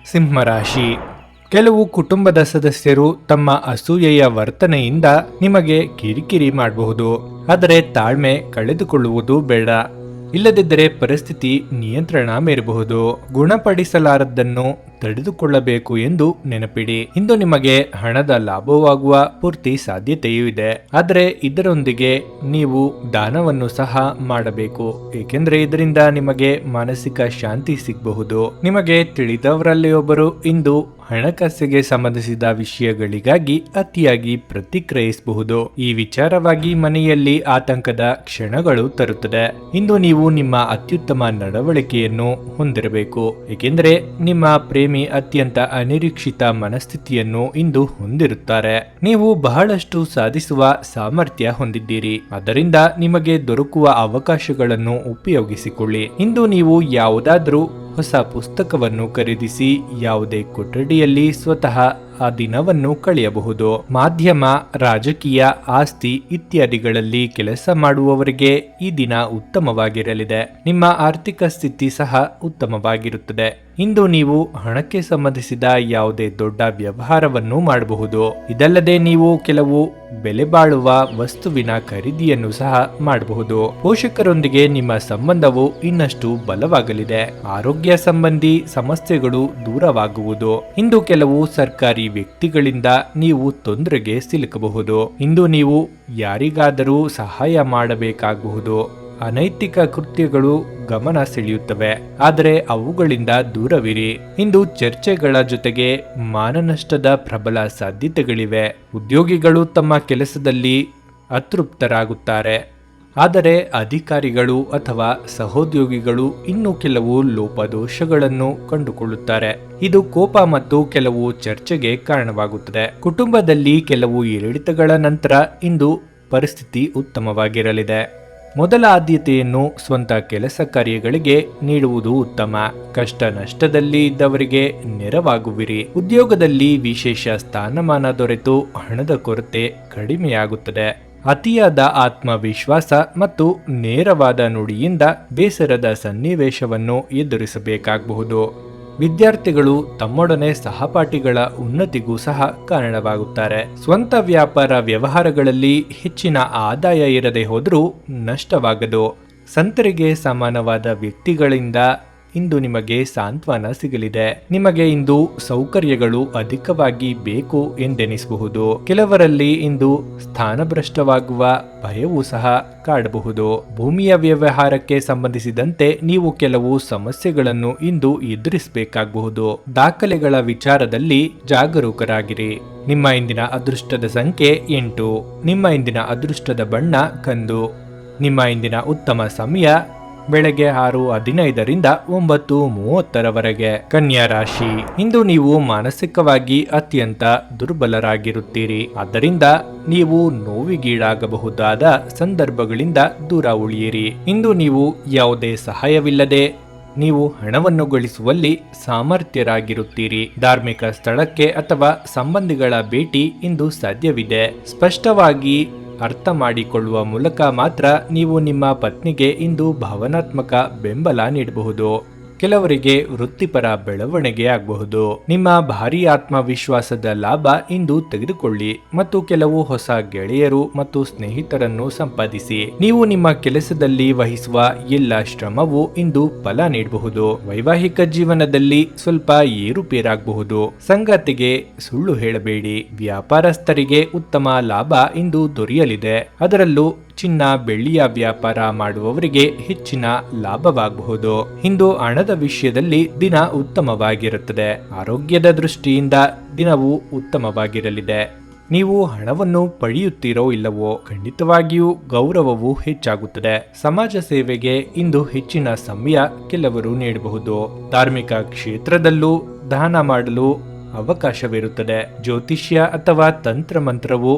A: ಸಿಂಹರಾಶಿ, ಕೆಲವು ಕುಟುಂಬದ ಸದಸ್ಯರು ತಮ್ಮ ಅಸೂಯೆಯ ವರ್ತನೆಯಿಂದ ನಿಮಗೆ ಕಿರಿಕಿರಿ ಮಾಡಬಹುದು. ಆದರೆ ತಾಳ್ಮೆ ಕಳೆದುಕೊಳ್ಳುವುದು ಬೇಡ. ಇಲ್ಲದಿದ್ದರೆ ಪರಿಸ್ಥಿತಿ ನಿಯಂತ್ರಣ ಮೀರಬಹುದು. ಗುಣಪಡಿಸಲಾರದ್ದನ್ನು ತಡೆದುಕೊಳ್ಳಬೇಕು ಎಂದು ನೆನಪಿಡಿ. ಇಂದು ನಿಮಗೆ ಹಣದ ಲಾಭವಾಗುವ ಪೂರ್ತಿ ಸಾಧ್ಯತೆಯೂ ಇದೆ. ಆದರೆ ಇದರೊಂದಿಗೆ ನೀವು ದಾನವನ್ನು ಸಹ ಮಾಡಬೇಕು, ಏಕೆಂದರೆ ಇದರಿಂದ ನಿಮಗೆ ಮಾನಸಿಕ ಶಾಂತಿ ಸಿಗಬಹುದು. ನಿಮಗೆ ತಿಳಿದವರಲ್ಲಿ ಒಬ್ಬರು ಇಂದು ಹಣಕಾಸಿಗೆ ಸಂಬಂಧಿಸಿದ ವಿಷಯಗಳಿಗಾಗಿ ಅತಿಯಾಗಿ ಪ್ರತಿಕ್ರಿಯಿಸಬಹುದು. ಈ ವಿಚಾರವಾಗಿ ಮನೆಯಲ್ಲಿ ಆತಂಕದ ಕ್ಷಣಗಳು ತರುತ್ತದೆ. ಇಂದು ನೀವು ನಿಮ್ಮ ಅತ್ಯುತ್ತಮ ನಡವಳಿಕೆಯನ್ನು ಹೊಂದಿರಬೇಕು, ಏಕೆಂದರೆ ನಿಮ್ಮ ಪ್ರೇಮಿ ಅತ್ಯಂತ ಅನಿರೀಕ್ಷಿತ ಮನಸ್ಥಿತಿಯನ್ನು ಇಂದು ಹೊಂದಿರುತ್ತಾರೆ. ನೀವು ಬಹಳಷ್ಟು ಸಾಧಿಸುವ ಸಾಮರ್ಥ್ಯ ಹೊಂದಿದ್ದೀರಿ, ಆದ್ದರಿಂದ ನಿಮಗೆ ದೊರಕುವ ಅವಕಾಶಗಳನ್ನು ಉಪಯೋಗಿಸಿಕೊಳ್ಳಿ. ಇಂದು ನೀವು ಯಾವುದಾದರೂ ಹೊಸ ಪುಸ್ತಕವನ್ನು ಖರೀದಿಸಿ ಯಾವುದೇ ಕೊಠಡಿಯಲ್ಲಿ ಸ್ವತಃ ಆ ದಿನವನ್ನು ಕಳೆಯಬಹುದು. ಮಾಧ್ಯಮ, ರಾಜಕೀಯ, ಆಸ್ತಿ ಇತ್ಯಾದಿಗಳಲ್ಲಿ ಕೆಲಸ ಮಾಡುವವರಿಗೆ ಈ ದಿನ ಉತ್ತಮವಾಗಿರಲಿದೆ. ನಿಮ್ಮ ಆರ್ಥಿಕ ಸ್ಥಿತಿ ಸಹ ಉತ್ತಮವಾಗಿರುತ್ತದೆ. ಇಂದು ನೀವು ಹಣಕ್ಕೆ ಸಂಬಂಧಿಸಿದ ಯಾವುದೇ ದೊಡ್ಡ ವ್ಯವಹಾರವನ್ನು ಮಾಡಬಹುದು. ಇದಲ್ಲದೆ ನೀವು ಕೆಲವು ಬೆಲೆ ಬಾಳುವ ವಸ್ತುವಿನ ಖರೀದಿಯನ್ನು ಸಹ ಮಾಡಬಹುದು. ಪೋಷಕರೊಂದಿಗೆ ನಿಮ್ಮ ಸಂಬಂಧವು ಇನ್ನಷ್ಟು ಬಲವಾಗಲಿದೆ. ಆರೋಗ್ಯ ಸಂಬಂಧಿ ಸಮಸ್ಯೆಗಳು ದೂರವಾಗುವುದು. ಇಂದು ಕೆಲವು ಸರ್ಕಾರಿ ವ್ಯಕ್ತಿಗಳಿಂದ ನೀವು ತೊಂದರೆಗೆ ಸಿಲುಕಬಹುದು. ಇಂದು ನೀವು ಯಾರಿಗಾದರೂ ಸಹಾಯ ಮಾಡಬೇಕಾಗಬಹುದು. ಅನೈತಿಕ ಕೃತ್ಯಗಳು ಗಮನ ಸೆಳೆಯುತ್ತವೆ, ಆದರೆ ಅವುಗಳಿಂದ ದೂರವಿರಿ. ಇಂದು ಚರ್ಚೆಗಳ ಜೊತೆಗೆ ಮಾನನಷ್ಟದ ಪ್ರಬಲ ಸಾಧ್ಯತೆಗಳಿವೆ. ಉದ್ಯೋಗಿಗಳು ತಮ್ಮ ಕೆಲಸದಲ್ಲಿ ಅತೃಪ್ತರಾಗುತ್ತಾರೆ, ಆದರೆ ಅಧಿಕಾರಿಗಳು ಅಥವಾ ಸಹೋದ್ಯೋಗಿಗಳು ಇನ್ನೂ ಕೆಲವು ಲೋಪದೋಷಗಳನ್ನು ಕಂಡುಕೊಳ್ಳುತ್ತಾರೆ. ಇದು ಕೋಪ ಮತ್ತು ಕೆಲವು ಚರ್ಚೆಗೆ ಕಾರಣವಾಗುತ್ತದೆ. ಕುಟುಂಬದಲ್ಲಿ ಕೆಲವು ಏರಿಳಿತಗಳ ನಂತರ ಇಂದು ಪರಿಸ್ಥಿತಿ ಉತ್ತಮವಾಗಿರಲಿದೆ. ಮೊದಲ ಆದ್ಯತೆಯನ್ನು ಸ್ವಂತ ಕೆಲಸ ಕಾರ್ಯಗಳಿಗೆ ನೀಡುವುದು ಉತ್ತಮ. ಕಷ್ಟ ನಷ್ಟದಲ್ಲಿ ಇದ್ದವರಿಗೆ ನೆರವಾಗುವಿರಿ. ಉದ್ಯೋಗದಲ್ಲಿ ವಿಶೇಷ ಸ್ಥಾನಮಾನ ದೊರೆತು ಹಣದ ಕೊರತೆ ಕಡಿಮೆಯಾಗುತ್ತದೆ. ಅತಿಯಾದ ಆತ್ಮವಿಶ್ವಾಸ ಮತ್ತು ನೇರವಾದ ನುಡಿಯಿಂದ ಬೇಸರದ ಸನ್ನಿವೇಶವನ್ನು ಎದುರಿಸಬೇಕಾಗಬಹುದು. ವಿದ್ಯಾರ್ಥಿಗಳು ತಮ್ಮೊಡನೆ ಸಹಪಾಠಿಗಳ ಉನ್ನತಿಗೂ ಸಹ ಕಾರಣವಾಗುತ್ತಾರೆ. ಸ್ವಂತ ವ್ಯಾಪಾರ ವ್ಯವಹಾರಗಳಲ್ಲಿ ಹೆಚ್ಚಿನ ಆದಾಯ ಇರದೆ ಹೋದರೂ ನಷ್ಟವಾಗದು. ಸಂತರಿಗೆ ಸಮಾನವಾದ ವ್ಯಕ್ತಿಗಳಿಂದ ಇಂದು ನಿಮಗೆ ಸಾಂತ್ವನ ಸಿಗಲಿದೆ. ನಿಮಗೆ ಇಂದು ಸೌಕರ್ಯಗಳು ಅಧಿಕವಾಗಿ ಬೇಕು ಎಂದೆನಿಸಬಹುದು. ಕೆಲವರಲ್ಲಿ ಇಂದು ಸ್ಥಾನಭ್ರಷ್ಟವಾಗುವ ಭಯವೂ ಸಹ ಕಾಡಬಹುದು. ಭೂಮಿಯ ವ್ಯವಹಾರಕ್ಕೆ ಸಂಬಂಧಿಸಿದಂತೆ ನೀವು ಕೆಲವು ಸಮಸ್ಯೆಗಳನ್ನು ಇಂದು ಎದುರಿಸಬೇಕಾಗಬಹುದು. ದಾಖಲೆಗಳ ವಿಚಾರದಲ್ಲಿ ಜಾಗರೂಕರಾಗಿರಿ. ನಿಮ್ಮ ಇಂದಿನ ಅದೃಷ್ಟದ ಸಂಖ್ಯೆ 8. ನಿಮ್ಮ ಇಂದಿನ ಅದೃಷ್ಟದ ಬಣ್ಣ ಕಂದು. ನಿಮ್ಮ ಇಂದಿನ ಉತ್ತಮ ಸಮಯ ಬೆಳಗ್ಗೆ 6:15ರಿಂದ 9:30ರವರೆಗೆ. ಕನ್ಯಾ ರಾಶಿ, ಇಂದು ನೀವು ಮಾನಸಿಕವಾಗಿ ಅತ್ಯಂತ ದುರ್ಬಲರಾಗಿರುತ್ತೀರಿ. ಆದ್ದರಿಂದ ನೀವು ನೋವಿಗೀಡಾಗಬಹುದಾದ ಸಂದರ್ಭಗಳಿಂದ ದೂರ ಉಳಿಯಿರಿ. ಇಂದು ನೀವು ಯಾವುದೇ ಸಹಾಯವಿಲ್ಲದೆ ನೀವು ಹಣವನ್ನು ಗಳಿಸುವಲ್ಲಿ ಸಾಮರ್ಥ್ಯರಾಗಿರುತ್ತೀರಿ. ಧಾರ್ಮಿಕ ಸ್ಥಳಕ್ಕೆ ಅಥವಾ ಸಂಬಂಧಿಗಳ ಭೇಟಿ ಇಂದು ಸಾಧ್ಯವಿದೆ. ಸ್ಪಷ್ಟವಾಗಿ ಅರ್ಥ ಮಾಡಿಕೊಳ್ಳುವ ಮೂಲಕ ಮಾತ್ರ ನೀವು ನಿಮ್ಮ ಪತ್ನಿಗೆ ಇಂದು ಭಾವನಾತ್ಮಕ ಬೆಂಬಲ ನೀಡಬಹುದು. ಕೆಲವರಿಗೆ ವೃತ್ತಿಪರ ಬೆಳವಣಿಗೆ ಆಗಬಹುದು. ನಿಮ್ಮ ಭಾರೀ ಆತ್ಮವಿಶ್ವಾಸದ ಲಾಭ ಇಂದು ತೆಗೆದುಕೊಳ್ಳಿ ಮತ್ತು ಕೆಲವು ಹೊಸ ಗೆಳೆಯರು ಮತ್ತು ಸ್ನೇಹಿತರನ್ನು ಸಂಪಾದಿಸಿ. ನೀವು ನಿಮ್ಮ ಕೆಲಸದಲ್ಲಿ ವಹಿಸುವ ಎಲ್ಲ ಶ್ರಮವು ಇಂದು ಫಲ ನೀಡಬಹುದು. ವೈವಾಹಿಕ ಜೀವನದಲ್ಲಿ ಸ್ವಲ್ಪ ಏರುಪೇರಾಗಬಹುದು. ಸಂಗಾತಿಗೆ ಸುಳ್ಳು ಹೇಳಬೇಡಿ. ವ್ಯಾಪಾರಸ್ಥರಿಗೆ ಉತ್ತಮ ಲಾಭ ಇಂದು ದೊರೆಯಲಿದೆ. ಅದರಲ್ಲೂ ಚಿನ್ನ ಬೆಳ್ಳಿಯ ವ್ಯಾಪಾರ ಮಾಡುವವರಿಗೆ ಹೆಚ್ಚಿನ ಲಾಭವಾಗಬಹುದು. ಇಂದು ಹಣದ ವಿಷಯದಲ್ಲಿ ದಿನ ಉತ್ತಮವಾಗಿರುತ್ತದೆ. ಆರೋಗ್ಯದ ದೃಷ್ಟಿಯಿಂದ ದಿನವು ಉತ್ತಮವಾಗಿರಲಿದೆ. ನೀವು ಹಣವನ್ನು ಪಡೆಯುತ್ತೀರೋ ಇಲ್ಲವೋ, ಖಂಡಿತವಾಗಿಯೂ ಗೌರವವು ಹೆಚ್ಚಾಗುತ್ತದೆ. ಸಮಾಜ ಸೇವೆಗೆ ಇಂದು ಹೆಚ್ಚಿನ ಸಮಯ ಕೆಲವರು ನೀಡಬಹುದು. ಧಾರ್ಮಿಕ ಕ್ಷೇತ್ರದಲ್ಲೂ ದಾನ ಮಾಡಲು ಅವಕಾಶವಿರುತ್ತದೆ. ಜ್ಯೋತಿಷ್ಯ ಅಥವಾ ತಂತ್ರಮಂತ್ರವು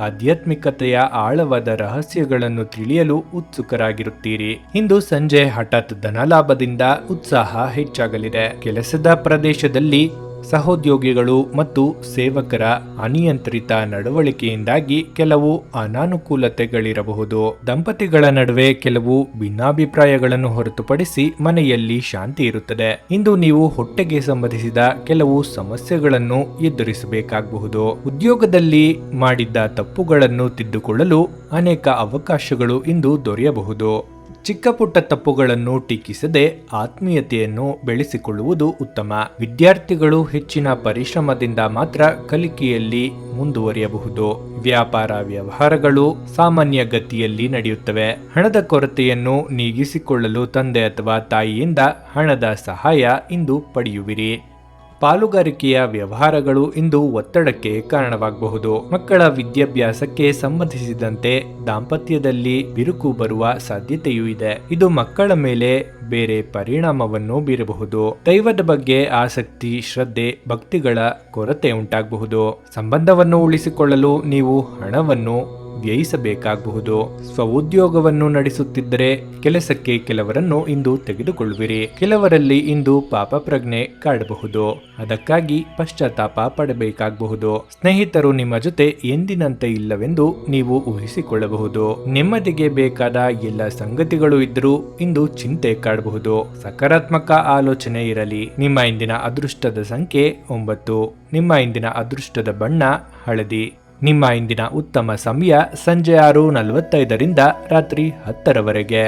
A: ಆಧ್ಯಾತ್ಮಿಕತೆಯ ಆಳವಾದ ರಹಸ್ಯಗಳನ್ನು ತಿಳಿಯಲು ಉತ್ಸುಕರಾಗಿರುತ್ತೀರಿ. ಇಂದು ಸಂಜೆ ಹಠಾತ್ ಧನಲಾಭದಿಂದ ಉತ್ಸಾಹ ಹೆಚ್ಚಾಗಲಿದೆ. ಕೆಲಸದ ಪ್ರದೇಶದಲ್ಲಿ ಸಹೋದ್ಯೋಗಿಗಳು ಮತ್ತು ಸೇವಕರ ಅನಿಯಂತ್ರಿತ ನಡವಳಿಕೆಯಿಂದಾಗಿ ಕೆಲವು ಅನಾನುಕೂಲತೆಗಳಿರಬಹುದು. ದಂಪತಿಗಳ ನಡುವೆ ಕೆಲವು ಭಿನ್ನಾಭಿಪ್ರಾಯಗಳನ್ನು ಹೊರತುಪಡಿಸಿ ಮನೆಯಲ್ಲಿ ಶಾಂತಿ ಇರುತ್ತದೆ. ಇಂದು ನೀವು ಹೊಟ್ಟೆಗೆ ಸಂಬಂಧಿಸಿದ ಕೆಲವು ಸಮಸ್ಯೆಗಳನ್ನು ಎದುರಿಸಬೇಕಾಗಬಹುದು. ಉದ್ಯೋಗದಲ್ಲಿ ಮಾಡಿದ್ದ ತಪ್ಪುಗಳನ್ನು ತಿದ್ದುಕೊಳ್ಳಲು ಅನೇಕ ಅವಕಾಶಗಳು ಇಂದು ದೊರೆಯಬಹುದು. ಚಿಕ್ಕ ಪುಟ್ಟ ತಪ್ಪುಗಳನ್ನು ಟೀಕಿಸದೆ ಆತ್ಮೀಯತೆಯನ್ನು ಬೆಳೆಸಿಕೊಳ್ಳುವುದು ಉತ್ತಮ. ವಿದ್ಯಾರ್ಥಿಗಳು ಹೆಚ್ಚಿನ ಪರಿಶ್ರಮದಿಂದ ಮಾತ್ರ ಕಲಿಕೆಯಲ್ಲಿ ಮುಂದುವರಿಯಬಹುದು. ವ್ಯಾಪಾರ ವ್ಯವಹಾರಗಳು ಸಾಮಾನ್ಯ ಗತಿಯಲ್ಲಿ ನಡೆಯುತ್ತವೆ. ಹಣದ ಕೊರತೆಯನ್ನು ನೀಗಿಸಿಕೊಳ್ಳಲು ತಂದೆ ಅಥವಾ ತಾಯಿಯಿಂದ ಹಣದ ಸಹಾಯ ಇಂದು ಪಡೆಯುವಿರಿ. ಪಾಲುಗಾರಿಕೆಯ ವ್ಯವಹಾರಗಳು ಇಂದು ಒತ್ತಡಕ್ಕೆ ಕಾರಣವಾಗಬಹುದು. ಮಕ್ಕಳ ವಿದ್ಯಾಭ್ಯಾಸಕ್ಕೆ ಸಂಬಂಧಿಸಿದಂತೆ ದಾಂಪತ್ಯದಲ್ಲಿ ಬಿರುಕು ಬರುವ ಸಾಧ್ಯತೆಯೂ ಇದೆ. ಇದು ಮಕ್ಕಳ ಮೇಲೆ ಬೇರೆ ಪರಿಣಾಮವನ್ನು ಬೀರಬಹುದು. ದೈವದ ಬಗ್ಗೆ ಆಸಕ್ತಿ, ಶ್ರದ್ಧೆ, ಭಕ್ತಿಗಳ ಕೊರತೆ ಉಂಟಾಗಬಹುದು. ಸಂಬಂಧವನ್ನು ಉಳಿಸಿಕೊಳ್ಳಲು ನೀವು ಹಣವನ್ನು ವ್ಯಯಿಸಬೇಕಾಗಬಹುದು. ಸ್ವಉದ್ಯೋಗವನ್ನು ನಡೆಸುತ್ತಿದ್ದರೆ ಕೆಲಸಕ್ಕೆ ಕೆಲವರನ್ನು ಇಂದು ತೆಗೆದುಕೊಳ್ಳುವಿರಿ. ಕೆಲವರಲ್ಲಿ ಇಂದು ಪಾಪ ಪ್ರಜ್ಞೆ ಕಾಡಬಹುದು. ಅದಕ್ಕಾಗಿ ಪಶ್ಚಾತ್ತಾಪ ಪಡಬೇಕಾಗಬಹುದು. ಸ್ನೇಹಿತರು ನಿಮ್ಮ ಜೊತೆ ಎಂದಿನಂತೆ ಇಲ್ಲವೆಂದು ನೀವು ಊಹಿಸಿಕೊಳ್ಳಬಹುದು. ನೆಮ್ಮದಿಗೆ ಬೇಕಾದ ಎಲ್ಲ ಸಂಗತಿಗಳು ಇದ್ದರೂ ಇಂದು ಚಿಂತೆ ಕಾಡಬಹುದು. ಸಕಾರಾತ್ಮಕ ಆಲೋಚನೆ ಇರಲಿ. ನಿಮ್ಮ ಇಂದಿನ ಅದೃಷ್ಟದ ಸಂಖ್ಯೆ 9. ನಿಮ್ಮ ಇಂದಿನ ಅದೃಷ್ಟದ ಬಣ್ಣ ಹಳದಿ. ನಿಮ್ಮ ಇಂದಿನ ಉತ್ತಮ ಸಮಯ ಸಂಜೆ 6:45 ರಾತ್ರಿ 10ರವರೆಗೆ.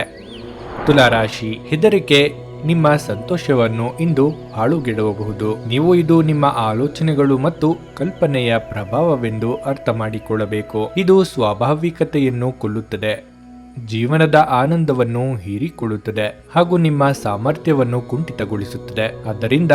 A: ತುಲಾರಾಶಿ. ಹೆದರಿಕೆ ನಿಮ್ಮ ಸಂತೋಷವನ್ನು ಇಂದು ಹಾಳುಗೆಡವಬಹುದು. ನೀವು ಇದು ನಿಮ್ಮ ಆಲೋಚನೆಗಳು ಮತ್ತು ಕಲ್ಪನೆಯ ಪ್ರಭಾವವೆಂದು ಅರ್ಥ ಮಾಡಿಕೊಳ್ಳಬೇಕು. ಇದು ಸ್ವಾಭಾವಿಕತೆಯನ್ನು ಕೊಲ್ಲುತ್ತದೆ, ಜೀವನದ ಆನಂದವನ್ನು ಹೀರಿಕೊಳ್ಳುತ್ತದೆ ಹಾಗೂ ನಿಮ್ಮ ಸಾಮರ್ಥ್ಯವನ್ನು ಕುಂಠಿತಗೊಳಿಸುತ್ತದೆ. ಆದ್ದರಿಂದ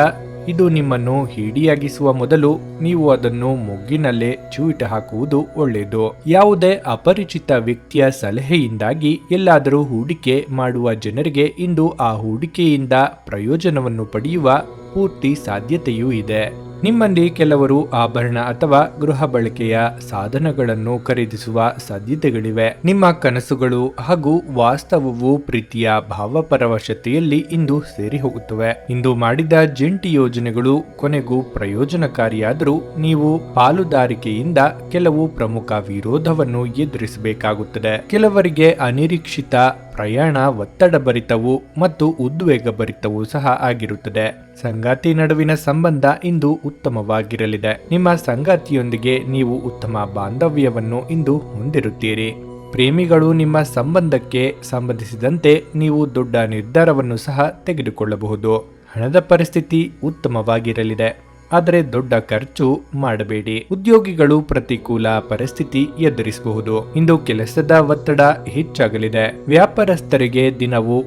A: ಇದು ನಿಮ್ಮನ್ನು ಹಿಡಿಯಾಗಿಸುವ ಮೊದಲು ನೀವು ಅದನ್ನು ಮೊಗ್ಗಿನಲ್ಲೇ ಚೂಯಿಟ ಹಾಕುವುದು ಒಳ್ಳೆಯದು. ಯಾವುದೇ ಅಪರಿಚಿತ ವ್ಯಕ್ತಿಯ ಸಲಹೆಯಿಂದಾಗಿ ಎಲ್ಲಾದರೂ ಹೂಡಿಕೆ ಮಾಡುವ ಜನರಿಗೆ ಇಂದು ಆ ಹೂಡಿಕೆಯಿಂದ ಪ್ರಯೋಜನವನ್ನು ಪಡೆಯುವ ಪೂರ್ತಿ ಸಾಧ್ಯತೆಯೂ ಇದೆ. ನಿಮ್ಮಲ್ಲಿ ಕೆಲವರು ಆಭರಣ ಅಥವಾ ಗೃಹ ಬಳಕೆಯ ಸಾಧನಗಳನ್ನು ಖರೀದಿಸುವ ಸಾಧ್ಯತೆಗಳಿವೆ. ನಿಮ್ಮ ಕನಸುಗಳು ಹಾಗೂ ವಾಸ್ತವವು ಪ್ರೀತಿಯ ಭಾವಪರವಶತೆಯಲ್ಲಿ ಇಂದು ಸೇರಿ ಹೋಗುತ್ತವೆ. ಇಂದು ಮಾಡಿದ ಜಂಟಿ ಯೋಜನೆಗಳು ಕೊನೆಗೂ ಪ್ರಯೋಜನಕಾರಿಯಾದರೂ ನೀವು ಪಾಲುದಾರಿಕೆಯಿಂದ ಕೆಲವು ಪ್ರಮುಖ ವಿರೋಧವನ್ನು ಎದುರಿಸಬೇಕಾಗುತ್ತದೆ. ಕೆಲವರಿಗೆ ಅನಿರೀಕ್ಷಿತ ಪ್ರಯಾಣ ಒತ್ತಡಭರಿತವೂ ಮತ್ತು ಉದ್ವೇಗಭರಿತವೂ ಸಹ ಆಗಿರುತ್ತದೆ. ಸಂಗಾತಿ ನಡುವಿನ ಸಂಬಂಧ ಇಂದು ಉತ್ತಮವಾಗಿರಲಿದೆ. ನಿಮ್ಮ ಸಂಗಾತಿಯೊಂದಿಗೆ ನೀವು ಉತ್ತಮ ಬಾಂಧವ್ಯವನ್ನು ಇಂದು ಹೊಂದಿರುತ್ತೀರಿ. ಪ್ರೇಮಿಗಳು ನಿಮ್ಮ ಸಂಬಂಧಕ್ಕೆ ಸಂಬಂಧಿಸಿದಂತೆ ನೀವು ದೊಡ್ಡ ನಿರ್ಧಾರವನ್ನು ಸಹ ತೆಗೆದುಕೊಳ್ಳಬಹುದು. ಹಣದ ಪರಿಸ್ಥಿತಿ ಉತ್ತಮವಾಗಿರಲಿದೆ, ಆದರೆ ದೊಡ್ಡ ಖರ್ಚು ಮಾಡಬೇಡಿ. ಉದ್ಯೋಗಿಗಳು ಪ್ರತಿಕೂಲ ಪರಿಸ್ಥಿತಿ ಎದುರಿಸಬಹುದು. ಇಂದು ಕೆಲಸದ ಒತ್ತಡ ಹೆಚ್ಚಾಗಲಿದೆ. ವ್ಯಾಪಾರಸ್ಥರಿಗೆ ದಿನವು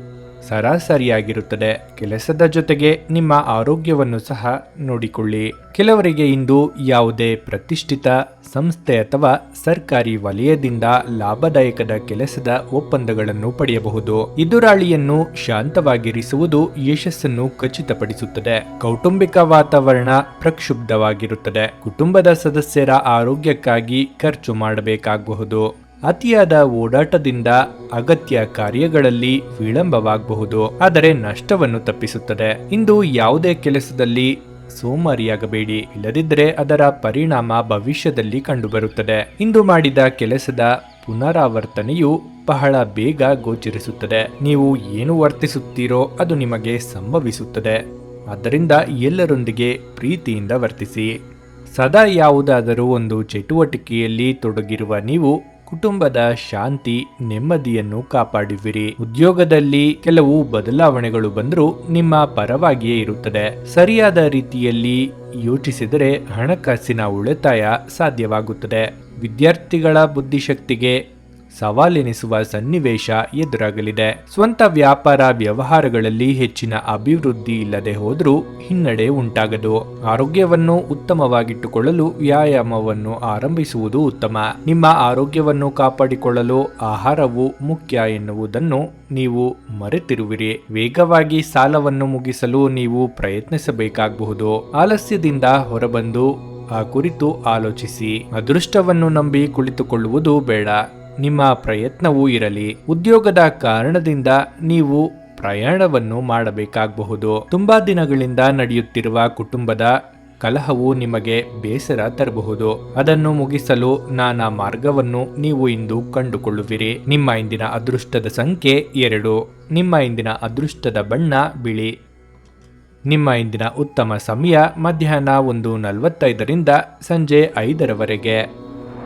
A: ಸರಾಸರಿಯಾಗಿರುತ್ತದೆ. ಕೆಲಸದ ಜೊತೆಗೆ ನಿಮ್ಮ ಆರೋಗ್ಯವನ್ನು ಸಹ ನೋಡಿಕೊಳ್ಳಿ. ಕೆಲವರಿಗೆ ಇಂದು ಯಾವುದೇ ಪ್ರತಿಷ್ಠಿತ ಸಂಸ್ಥೆ ಅಥವಾ ಸರ್ಕಾರಿ ವಲಯದಿಂದ ಲಾಭದಾಯಕದ ಕೆಲಸದ ಒಪ್ಪಂದಗಳನ್ನು ಪಡೆಯಬಹುದು. ಎದುರಾಳಿಯನ್ನು ಶಾಂತವಾಗಿರಿಸುವುದು ಯಶಸ್ಸನ್ನು ಖಚಿತಪಡಿಸುತ್ತದೆ. ಕೌಟುಂಬಿಕ ವಾತಾವರಣ ಪ್ರಕ್ಷುಬ್ಧವಾಗಿರುತ್ತದೆ. ಕುಟುಂಬದ ಸದಸ್ಯರ ಆರೋಗ್ಯಕ್ಕಾಗಿ ಖರ್ಚು ಮಾಡಬೇಕಾಗಬಹುದು. ಅತಿಯಾದ ಓಡಾಟದಿಂದ ಅಗತ್ಯ ಕಾರ್ಯಗಳಲ್ಲಿ ವಿಳಂಬವಾಗಬಹುದು, ಆದರೆ ನಷ್ಟವನ್ನು ತಪ್ಪಿಸುತ್ತದೆ. ಇಂದು ಯಾವುದೇ ಕೆಲಸದಲ್ಲಿ ಸೋಮಾರಿಯಾಗಬೇಡಿ, ಇಲ್ಲದಿದ್ದರೆ ಅದರ ಪರಿಣಾಮ ಭವಿಷ್ಯದಲ್ಲಿ ಕಂಡುಬರುತ್ತದೆ. ಇಂದು ಮಾಡಿದ ಕೆಲಸದ ಪುನರಾವರ್ತನೆಯು ಬಹಳ ಬೇಗ ಗೋಚರಿಸುತ್ತದೆ. ನೀವು ಏನು ವರ್ತಿಸುತ್ತೀರೋ ಅದು ನಿಮಗೆ ಸಂಭವಿಸುತ್ತದೆ. ಆದ್ದರಿಂದ ಎಲ್ಲರೊಂದಿಗೆ ಪ್ರೀತಿಯಿಂದ ವರ್ತಿಸಿ. ಸದಾ ಯಾವುದಾದರೂ ಒಂದು ಚಟುವಟಿಕೆಯಲ್ಲಿ ತೊಡಗಿರುವ ನೀವು ಕುಟುಂಬದ ಶಾಂತಿ, ನೆಮ್ಮದಿಯನ್ನು ಕಾಪಾಡುವಿರಿ. ಉದ್ಯೋಗದಲ್ಲಿ ಕೆಲವು ಬದಲಾವಣೆಗಳು ಬಂದರೂ ನಿಮ್ಮ ಪರವಾಗಿಯೇ ಇರುತ್ತದೆ. ಸರಿಯಾದ ರೀತಿಯಲ್ಲಿ ಯೋಚಿಸಿದರೆ ಹಣಕಾಸಿನ ಉಳಿತಾಯ ಸಾಧ್ಯವಾಗುತ್ತದೆ. ವಿದ್ಯಾರ್ಥಿಗಳ ಬುದ್ಧಿಶಕ್ತಿಗೆ ಸವಾಲೆನಿಸುವ ಸನ್ನಿವೇಶ ಎದುರಾಗಲಿದೆ. ಸ್ವಂತ ವ್ಯಾಪಾರ ವ್ಯವಹಾರಗಳಲ್ಲಿ ಹೆಚ್ಚಿನ ಅಭಿವೃದ್ಧಿ ಇಲ್ಲದೆ ಹೋದರೂ ಹಿನ್ನಡೆ ಉಂಟಾಗದು. ಆರೋಗ್ಯವನ್ನು ಉತ್ತಮವಾಗಿಟ್ಟುಕೊಳ್ಳಲು ವ್ಯಾಯಾಮವನ್ನು ಆರಂಭಿಸುವುದು ಉತ್ತಮ. ನಿಮ್ಮ ಆರೋಗ್ಯವನ್ನು ಕಾಪಾಡಿಕೊಳ್ಳಲು ಆಹಾರವು ಮುಖ್ಯ ಎನ್ನುವುದನ್ನು ನೀವು ಮರೆತಿರುವಿರಿ. ವೇಗವಾಗಿ ಸಾಲವನ್ನು ಮುಗಿಸಲು ನೀವು ಪ್ರಯತ್ನಿಸಬೇಕಾಗಬಹುದು. ಆಲಸ್ಯದಿಂದ ಹೊರಬಂದು ಆ ಕುರಿತು ಆಲೋಚಿಸಿ. ಅದೃಷ್ಟವನ್ನು ನಂಬಿ ಕುಳಿತುಕೊಳ್ಳುವುದು ಬೇಡ. ನಿಮ್ಮ ಪ್ರಯತ್ನವೂ ಇರಲಿ. ಉದ್ಯೋಗದ ಕಾರಣದಿಂದ ನೀವು ಪ್ರಯಾಣವನ್ನು ಮಾಡಬೇಕಾಗಬಹುದು. ತುಂಬಾ ದಿನಗಳಿಂದ ನಡೆಯುತ್ತಿರುವ ಕುಟುಂಬದ ಕಲಹವು ನಿಮಗೆ ಬೇಸರ ತರಬಹುದು. ಅದನ್ನು ಮುಗಿಸಲು ನಾನಾ ಮಾರ್ಗವನ್ನು ನೀವು ಇಂದು ಕಂಡುಕೊಳ್ಳುವಿರಿ. ನಿಮ್ಮ ಇಂದಿನ ಅದೃಷ್ಟದ ಸಂಖ್ಯೆ 2. ನಿಮ್ಮ ಇಂದಿನ ಅದೃಷ್ಟದ ಬಣ್ಣ ಬಿಳಿ. ನಿಮ್ಮ ಇಂದಿನ ಉತ್ತಮ ಸಮಯ ಮಧ್ಯಾಹ್ನ 1:45ರಿಂದ ಸಂಜೆ 5ರವರೆಗೆ.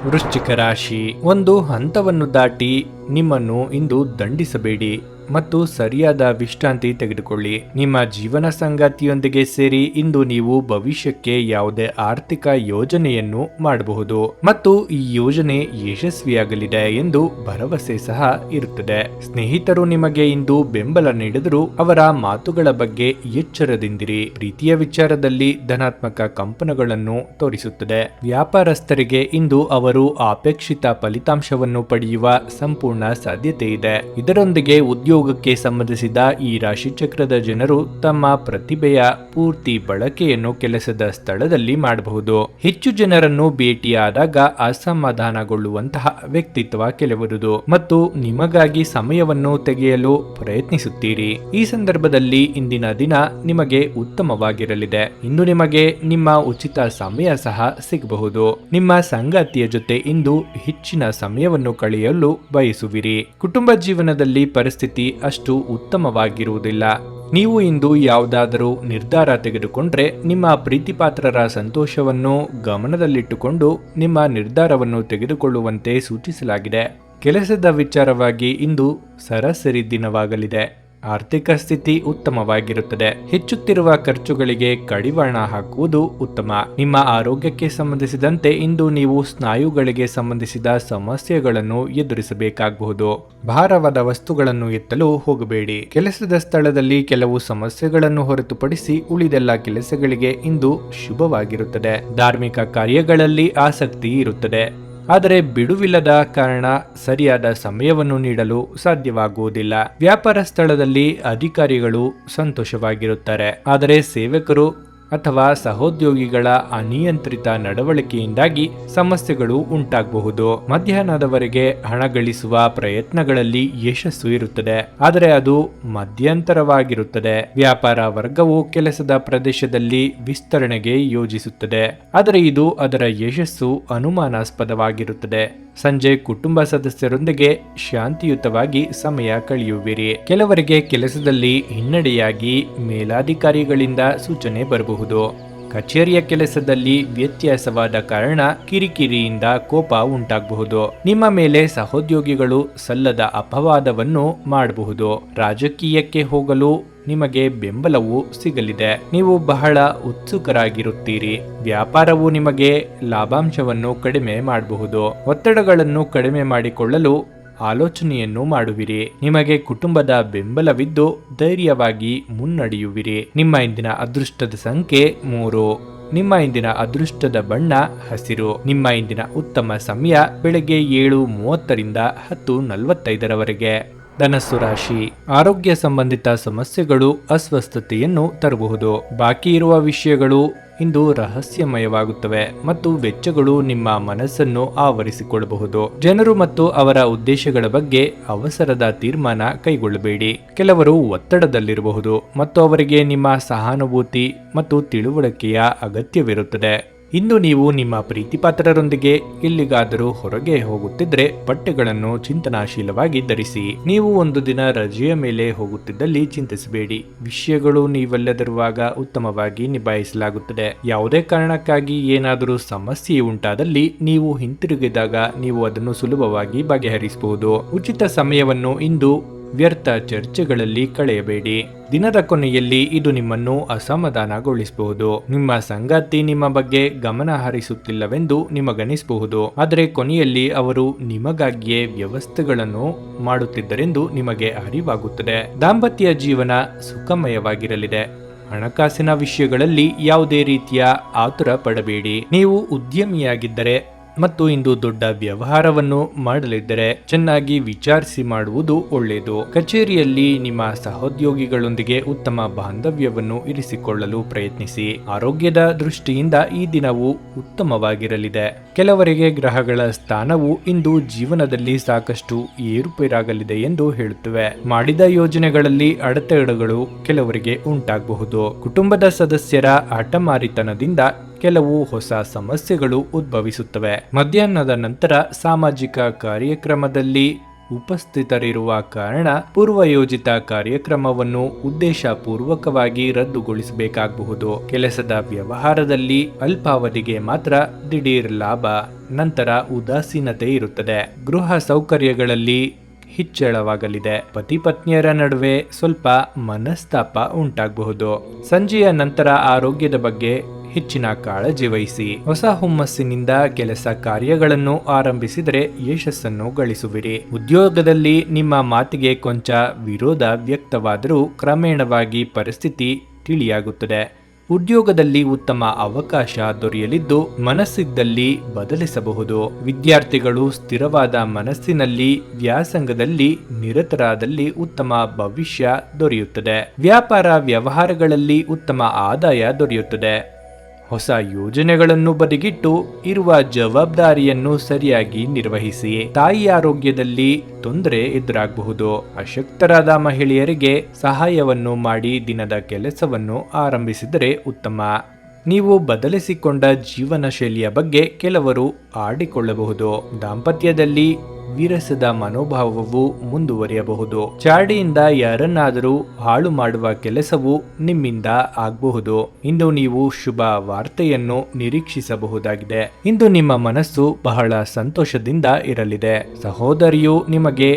A: ವೃಶ್ಚಿಕ ರಾಶಿ, ಒಂದು ಹಂತವನ್ನು ದಾಟಿ ನಿಮ್ಮನ್ನು ಇಂದು ದಂಡಿಸಬೇಡಿ ಮತ್ತು ಸರಿಯಾದ ವಿಶ್ರಾಂತಿ ತೆಗೆದುಕೊಳ್ಳಿ. ನಿಮ್ಮ ಜೀವನ ಸಂಗಾತಿಯೊಂದಿಗೆ ಸೇರಿ ಇಂದು ನೀವು ಭವಿಷ್ಯಕ್ಕೆ ಯಾವುದೇ ಆರ್ಥಿಕ ಯೋಜನೆಯನ್ನು ಮಾಡಬಹುದು ಮತ್ತು ಈ ಯೋಜನೆ ಯಶಸ್ವಿಯಾಗಲಿದೆ ಎಂದು ಭರವಸೆ ಸಹ ಇರುತ್ತದೆ. ಸ್ನೇಹಿತರು ನಿಮಗೆ ಇಂದು ಬೆಂಬಲ ನೀಡಿದರೂ ಅವರ ಮಾತುಗಳ ಬಗ್ಗೆ ಎಚ್ಚರದಿಂದಿರಿ. ಪ್ರೀತಿಯ ವಿಚಾರದಲ್ಲಿ ಧನಾತ್ಮಕ ಕಂಪನಗಳನ್ನು ತೋರಿಸುತ್ತದೆ. ವ್ಯಾಪಾರಸ್ಥರಿಗೆ ಇಂದು ಅವರು ಅಪೇಕ್ಷಿತ ಫಲಿತಾಂಶವನ್ನು ಪಡೆಯುವ ಸಂಪೂರ್ಣ ಸಾಧ್ಯತೆ ಇದೆ. ಇದರೊಂದಿಗೆ ಉದ್ಯೋಗಕ್ಕೆ ಸಂಬಂಧಿಸಿದ ಈ ರಾಶಿ ಚಕ್ರದ ಜನರು ತಮ್ಮ ಪ್ರತಿಭೆಯ ಪೂರ್ತಿ ಬಳಕೆಯನ್ನು ಕೆಲಸದ ಸ್ಥಳದಲ್ಲಿ ಮಾಡಬಹುದು. ಹೆಚ್ಚು ಜನರನ್ನು ಭೇಟಿಯಾದಾಗ ಅಸಮಾಧಾನಗೊಳ್ಳುವಂತಹ ವ್ಯಕ್ತಿತ್ವ ಕೆಲವರದು ಮತ್ತು ನಿಮಗಾಗಿ ಸಮಯವನ್ನು ತೆಗೆಯಲು ಪ್ರಯತ್ನಿಸುತ್ತೀರಿ. ಈ ಸಂದರ್ಭದಲ್ಲಿ ಇಂದಿನ ದಿನ ನಿಮಗೆ ಉತ್ತಮವಾಗಿರಲಿದೆ. ಇಂದು ನಿಮಗೆ ನಿಮ್ಮ ಉಚಿತ ಸಮಯ ಸಹ ಸಿಗಬಹುದು. ನಿಮ್ಮ ಸಂಗಾತಿಯ ಜೊತೆ ಇಂದು ಹೆಚ್ಚಿನ ಸಮಯವನ್ನು ಕಳೆಯಲು ಬಯಸುವಿರಿ. ಕುಟುಂಬ ಜೀವನದಲ್ಲಿ ಪರಿಸ್ಥಿತಿ ಅಷ್ಟು ಉತ್ತಮವಾಗಿರುವುದಿಲ್ಲ. ನೀವು ಇಂದು ಯಾವುದಾದರೂ ನಿರ್ಧಾರ ತೆಗೆದುಕೊಂಡ್ರೆ ನಿಮ್ಮ ಪ್ರೀತಿಪಾತ್ರರ ಸಂತೋಷವನ್ನು ಗಮನದಲ್ಲಿಟ್ಟುಕೊಂಡು ನಿಮ್ಮ ನಿರ್ಧಾರವನ್ನು ತೆಗೆದುಕೊಳ್ಳುವಂತೆ ಸೂಚಿಸಲಾಗಿದೆ. ಕೆಲಸದ ವಿಚಾರವಾಗಿ ಇಂದು ಸರಾಸರಿ ದಿನವಾಗಲಿದೆ. ಆರ್ಥಿಕ ಸ್ಥಿತಿ ಉತ್ತಮವಾಗಿರುತ್ತದೆ. ಹೆಚ್ಚುತ್ತಿರುವ ಖರ್ಚುಗಳಿಗೆ ಕಡಿವಾಣ ಹಾಕುವುದು ಉತ್ತಮ. ನಿಮ್ಮ ಆರೋಗ್ಯಕ್ಕೆ ಸಂಬಂಧಿಸಿದಂತೆ ಇಂದು ನೀವು ಸ್ನಾಯುಗಳಿಗೆ ಸಂಬಂಧಿಸಿದ ಸಮಸ್ಯೆಗಳನ್ನು ಎದುರಿಸಬೇಕಾಗಬಹುದು. ಭಾರವಾದ ವಸ್ತುಗಳನ್ನು ಎತ್ತಲು ಹೋಗಬೇಡಿ. ಕೆಲಸದ ಸ್ಥಳದಲ್ಲಿ ಕೆಲವು ಸಮಸ್ಯೆಗಳನ್ನು ಹೊರತುಪಡಿಸಿ ಉಳಿದೆಲ್ಲ ಕೆಲಸಗಳಿಗೆ ಇಂದು ಶುಭವಾಗಿರುತ್ತದೆ. ಧಾರ್ಮಿಕ ಕಾರ್ಯಗಳಲ್ಲಿ ಆಸಕ್ತಿ ಇರುತ್ತದೆ. ಆದರೆ ಬಿಡುವಿಲ್ಲದ ಕಾರಣ ಸರಿಯಾದ ಸಮಯವನ್ನು ನೀಡಲು ಸಾಧ್ಯವಾಗುವುದಿಲ್ಲ. ವ್ಯಾಪಾರ ಸ್ಥಳದಲ್ಲಿ ಅಧಿಕಾರಿಗಳು ಸಂತೋಷವಾಗಿರುತ್ತಾರೆ, ಆದರೆ ಸೇವಕರು ಅಥವಾ ಸಹೋದ್ಯೋಗಿಗಳ ಅನಿಯಂತ್ರಿತ ನಡವಳಿಕೆಯಿಂದಾಗಿ ಸಮಸ್ಯೆಗಳು ಉಂಟಾಗಬಹುದು. ಮಧ್ಯಾಹ್ನದವರೆಗೆ ಹಣ ಗಳಿಸುವ ಪ್ರಯತ್ನಗಳಲ್ಲಿ ಯಶಸ್ಸು ಇರುತ್ತದೆ, ಆದರೆ ಅದು ಮಧ್ಯಂತರವಾಗಿರುತ್ತದೆ. ವ್ಯಾಪಾರ ವರ್ಗವು ಕೆಲಸದ ಪ್ರದೇಶದಲ್ಲಿ ವಿಸ್ತರಣೆಗೆ ಯೋಜಿಸುತ್ತದೆ, ಆದರೆ ಇದು ಅದರ ಯಶಸ್ಸು ಅನುಮಾನಾಸ್ಪದವಾಗಿರುತ್ತದೆ. ಸಂಜೆ ಕುಟುಂಬ ಸದಸ್ಯರೊಂದಿಗೆ ಶಾಂತಿಯುತವಾಗಿ ಸಮಯ ಕಳೆಯುವಿರಿ. ಕೆಲವರಿಗೆ ಕೆಲಸದಲ್ಲಿ ಹಿನ್ನಡೆಯಾಗಿ ಮೇಲಾಧಿಕಾರಿಗಳಿಂದ ಸೂಚನೆ ಬರಬಹುದು. ಕಚೇರಿಯ ಕೆಲಸದಲ್ಲಿ ವ್ಯತ್ಯಾಸವಾದ ಕಾರಣ ಕಿರಿಕಿರಿಯಿಂದ ಕೋಪ ಉಂಟಾಗಬಹುದು. ನಿಮ್ಮ ಮೇಲೆ ಸಹೋದ್ಯೋಗಿಗಳು ಸಲ್ಲದ ಅಪವಾದವನ್ನು ಮಾಡಬಹುದು. ರಾಜಕೀಯಕ್ಕೆ ಹೋಗಲು ನಿಮಗೆ ಬೆಂಬಲವು ಸಿಗಲಿದೆ. ನೀವು ಬಹಳ ಉತ್ಸುಕರಾಗಿರುತ್ತೀರಿ. ವ್ಯಾಪಾರವು ನಿಮಗೆ ಲಾಭಾಂಶವನ್ನು ಕಡಿಮೆ ಮಾಡಬಹುದು. ಒತ್ತಡಗಳನ್ನು ಕಡಿಮೆ ಮಾಡಿಕೊಳ್ಳಲು ಆಲೋಚನೆಯನ್ನು ಮಾಡುವಿರಿ. ನಿಮಗೆ ಕುಟುಂಬದ ಬೆಂಬಲವಿದ್ದು ಧೈರ್ಯವಾಗಿ ಮುನ್ನಡೆಯುವಿರಿ. ನಿಮ್ಮ ಇಂದಿನ ಅದೃಷ್ಟದ ಸಂಖ್ಯೆ 3. ನಿಮ್ಮ ಇಂದಿನ ಅದೃಷ್ಟದ ಬಣ್ಣ ಹಸಿರು. ನಿಮ್ಮ ಇಂದಿನ ಉತ್ತಮ ಸಮಯ ಬೆಳಗ್ಗೆ 7:30ರಿಂದ 10:45ರವರೆಗೆ. ಧನಸ್ಸು ರಾಶಿ, ಆರೋಗ್ಯ ಸಂಬಂಧಿತ ಸಮಸ್ಯೆಗಳು ಅಸ್ವಸ್ಥತೆಯನ್ನು ತರಬಹುದು. ಬಾಕಿ ಇರುವ ವಿಷಯಗಳು ಇಂದು ರಹಸ್ಯಮಯವಾಗುತ್ತವೆ ಮತ್ತು ವೆಚ್ಚಗಳು ನಿಮ್ಮ ಮನಸ್ಸನ್ನು ಆವರಿಸಿಕೊಳ್ಳಬಹುದು. ಜನರು ಮತ್ತು ಅವರ ಉದ್ದೇಶಗಳ ಬಗ್ಗೆ ಅವಸರದ ತೀರ್ಮಾನ ಕೈಗೊಳ್ಳಬೇಡಿ. ಕೆಲವರು ಒತ್ತಡದಲ್ಲಿರಬಹುದು ಮತ್ತು ಅವರಿಗೆ ನಿಮ್ಮ ಸಹಾನುಭೂತಿ ಮತ್ತು ತಿಳುವಳಿಕೆಯ ಅಗತ್ಯವಿರುತ್ತದೆ. ಇಂದು ನೀವು ನಿಮ್ಮ ಪ್ರೀತಿಪಾತ್ರರೊಂದಿಗೆ ಎಲ್ಲಿಗಾದರೂ ಹೊರಗೆ ಹೋಗುತ್ತಿದ್ರೆ ಬಟ್ಟೆಗಳನ್ನು ಚಿಂತನಾಶೀಲವಾಗಿ ಧರಿಸಿ. ನೀವು ಒಂದು ದಿನ ರಜೆಯ ಮೇಲೆ ಹೋಗುತ್ತಿದ್ದಲ್ಲಿ ಚಿಂತಿಸಬೇಡಿ. ವಿಷಯಗಳು ನೀವೆಲ್ಲದಿರುವಾಗ ಉತ್ತಮವಾಗಿ ನಿಭಾಯಿಸಲಾಗುತ್ತದೆ. ಯಾವುದೇ ಕಾರಣಕ್ಕಾಗಿ ಏನಾದರೂ ಸಮಸ್ಯೆ ಉಂಟಾದಲ್ಲಿ ನೀವು ಹಿಂತಿರುಗಿದಾಗ ನೀವು ಅದನ್ನು ಸುಲಭವಾಗಿ ಬಗೆಹರಿಸಬಹುದು. ಉಚಿತ ಸಮಯವನ್ನು ಇಂದು ವ್ಯರ್ಥ ಚರ್ಚೆಗಳಲ್ಲಿ ಕಳೆಯಬೇಡಿ. ದಿನದ ಕೊನೆಯಲ್ಲಿ ಇದು ನಿಮ್ಮನ್ನು ಅಸಮಾಧಾನಗೊಳಿಸಬಹುದು. ನಿಮ್ಮ ಸಂಗಾತಿ ನಿಮ್ಮ ಬಗ್ಗೆ ಗಮನ ಹರಿಸುತ್ತಿಲ್ಲವೆಂದು ನಿಮಗನಿಸಬಹುದು, ಆದರೆ ಕೊನೆಯಲ್ಲಿ ಅವರು ನಿಮಗಾಗಿಯೇ ವ್ಯವಸ್ಥೆಗಳನ್ನು ಮಾಡುತ್ತಿದ್ದರೆಂದು ನಿಮಗೆ ಅರಿವಾಗುತ್ತದೆ. ದಾಂಪತ್ಯ ಜೀವನ ಸುಖಮಯವಾಗಿರಲಿದೆ. ಹಣಕಾಸಿನ ವಿಷಯಗಳಲ್ಲಿ ಯಾವುದೇ ರೀತಿಯ ಆತುರ ಪಡಬೇಡಿ. ನೀವು ಉದ್ಯಮಿಯಾಗಿದ್ದರೆ ಮತ್ತು ಇಂದು ದೊಡ್ಡ ವ್ಯವಹಾರವನ್ನು ಮಾಡಲಿದ್ದರೆ ಚೆನ್ನಾಗಿ ವಿಚಾರಿಸಿ ಮಾಡುವುದು ಒಳ್ಳೆಯದು. ಕಚೇರಿಯಲ್ಲಿ ನಿಮ್ಮ ಸಹೋದ್ಯೋಗಿಗಳೊಂದಿಗೆ ಉತ್ತಮ ಬಾಂಧವ್ಯವನ್ನು ಇರಿಸಿಕೊಳ್ಳಲು ಪ್ರಯತ್ನಿಸಿ. ಆರೋಗ್ಯದ ದೃಷ್ಟಿಯಿಂದ ಈ ದಿನವು ಉತ್ತಮವಾಗಿರಲಿದೆ. ಕೆಲವರಿಗೆ ಗ್ರಹಗಳ ಸ್ಥಾನವು ಇಂದು ಜೀವನದಲ್ಲಿ ಸಾಕಷ್ಟು ಏರುಪೇರಾಗಲಿದೆ ಎಂದು ಹೇಳುತ್ತವೆ. ಮಾಡಿದ ಯೋಜನೆಗಳಲ್ಲಿ ಅಡೆತಡೆಗಳು ಕೆಲವರಿಗೆ ಉಂಟಾಗಬಹುದು. ಕುಟುಂಬದ ಸದಸ್ಯರ ಹಠಮಾರಿತನದಿಂದ ಕೆಲವು ಹೊಸ ಸಮಸ್ಯೆಗಳು ಉದ್ಭವಿಸುತ್ತವೆ. ಮಧ್ಯಾಹ್ನದ ನಂತರ ಸಾಮಾಜಿಕ ಕಾರ್ಯಕ್ರಮದಲ್ಲಿ ಉಪಸ್ಥಿತರಿರುವ ಕಾರಣ ಪೂರ್ವಯೋಜಿತ ಕಾರ್ಯಕ್ರಮವನ್ನು ಉದ್ದೇಶಪೂರ್ವಕವಾಗಿ ರದ್ದುಗೊಳಿಸಬೇಕಾಗಬಹುದು. ಕೆಲಸದ ವ್ಯವಹಾರದಲ್ಲಿ ಅಲ್ಪಾವಧಿಗೆ ಮಾತ್ರ ದಿಢೀರ್ ಲಾಭ, ನಂತರ ಉದಾಸೀನತೆ ಇರುತ್ತದೆ. ಗೃಹ ಸೌಕರ್ಯಗಳಲ್ಲಿ ಹೆಚ್ಚಳವಾಗಲಿದೆ. ಪತಿ ಪತ್ನಿಯರ ನಡುವೆ ಸ್ವಲ್ಪ ಮನಸ್ತಾಪ ಉಂಟಾಗಬಹುದು. ಸಂಜೆಯ ನಂತರ ಆರೋಗ್ಯದ ಬಗ್ಗೆ ಹೆಚ್ಚಿನ ಕಾಳಜಿ ವಹಿಸಿ. ಹೊಸ ಹುಮ್ಮಸ್ಸಿನಿಂದ ಕೆಲಸ ಕಾರ್ಯಗಳನ್ನು ಆರಂಭಿಸಿದರೆ ಯಶಸ್ಸನ್ನು ಗಳಿಸುವಿರಿ. ಉದ್ಯೋಗದಲ್ಲಿ ನಿಮ್ಮ ಮಾತಿಗೆ ಕೊಂಚ ವಿರೋಧ ವ್ಯಕ್ತವಾದರೂ ಕ್ರಮೇಣವಾಗಿ ಪರಿಸ್ಥಿತಿ ತಿಳಿಯಾಗುತ್ತದೆ. ಉದ್ಯೋಗದಲ್ಲಿ ಉತ್ತಮ ಅವಕಾಶ ದೊರೆಯಲಿದ್ದು ಮನಸ್ಸಿದ್ದಲ್ಲಿ ಬದಲಿಸಬಹುದು. ವಿದ್ಯಾರ್ಥಿಗಳು ಸ್ಥಿರವಾದ ಮನಸ್ಸಿನಲ್ಲಿ ವ್ಯಾಸಂಗದಲ್ಲಿ ನಿರತರಾದಲ್ಲಿ ಉತ್ತಮ ಭವಿಷ್ಯ ದೊರೆಯುತ್ತದೆ. ವ್ಯಾಪಾರ ವ್ಯವಹಾರಗಳಲ್ಲಿ ಉತ್ತಮ ಆದಾಯ ದೊರೆಯುತ್ತದೆ. ಹೊಸ ಯೋಜನೆಗಳನ್ನು ಬದಿಗಿಟ್ಟು ಇರುವ ಜವಾಬ್ದಾರಿಯನ್ನು ಸರಿಯಾಗಿ ನಿರ್ವಹಿಸಿ. ತಾಯಿ ಆರೋಗ್ಯದಲ್ಲಿ ತೊಂದರೆ ಎದುರಾಗಬಹುದು. ಅಶಕ್ತರಾದ ಮಹಿಳೆಯರಿಗೆ ಸಹಾಯವನ್ನು ಮಾಡಿ ದಿನದ ಕೆಲಸವನ್ನು ಆರಂಭಿಸಿದರೆ ಉತ್ತಮ. ನೀವು ಬದಲಿಸಿಕೊಂಡ ಜೀವನ ಶೈಲಿಯ ಬಗ್ಗೆ ಕೆಲವರು ಆಡಿಕೊಳ್ಳಬಹುದು. ದಾಂಪತ್ಯದಲ್ಲಿ ವಿರಸದ ಮನೋಭಾವವು ಮುಂದುವರಿಯಬಹುದು. ಚಾಡಿಯಿಂದ ಯಾರನ್ನಾದರೂ ಹಾಳು ಮಾಡುವ ಕೆಲಸವು ನಿಮ್ಮಿಂದ ಆಗಬಹುದು. ಇಂದು ನೀವು ಶುಭ ವಾರ್ತೆಯನ್ನು ನಿರೀಕ್ಷಿಸಬಹುದಾಗಿದೆ. ಇಂದು ನಿಮ್ಮ ಮನಸ್ಸು ಬಹಳ ಸಂತೋಷದಿಂದ ಇರಲಿದೆ. ಸಹೋದರಿಯು ನಿಮಗೆ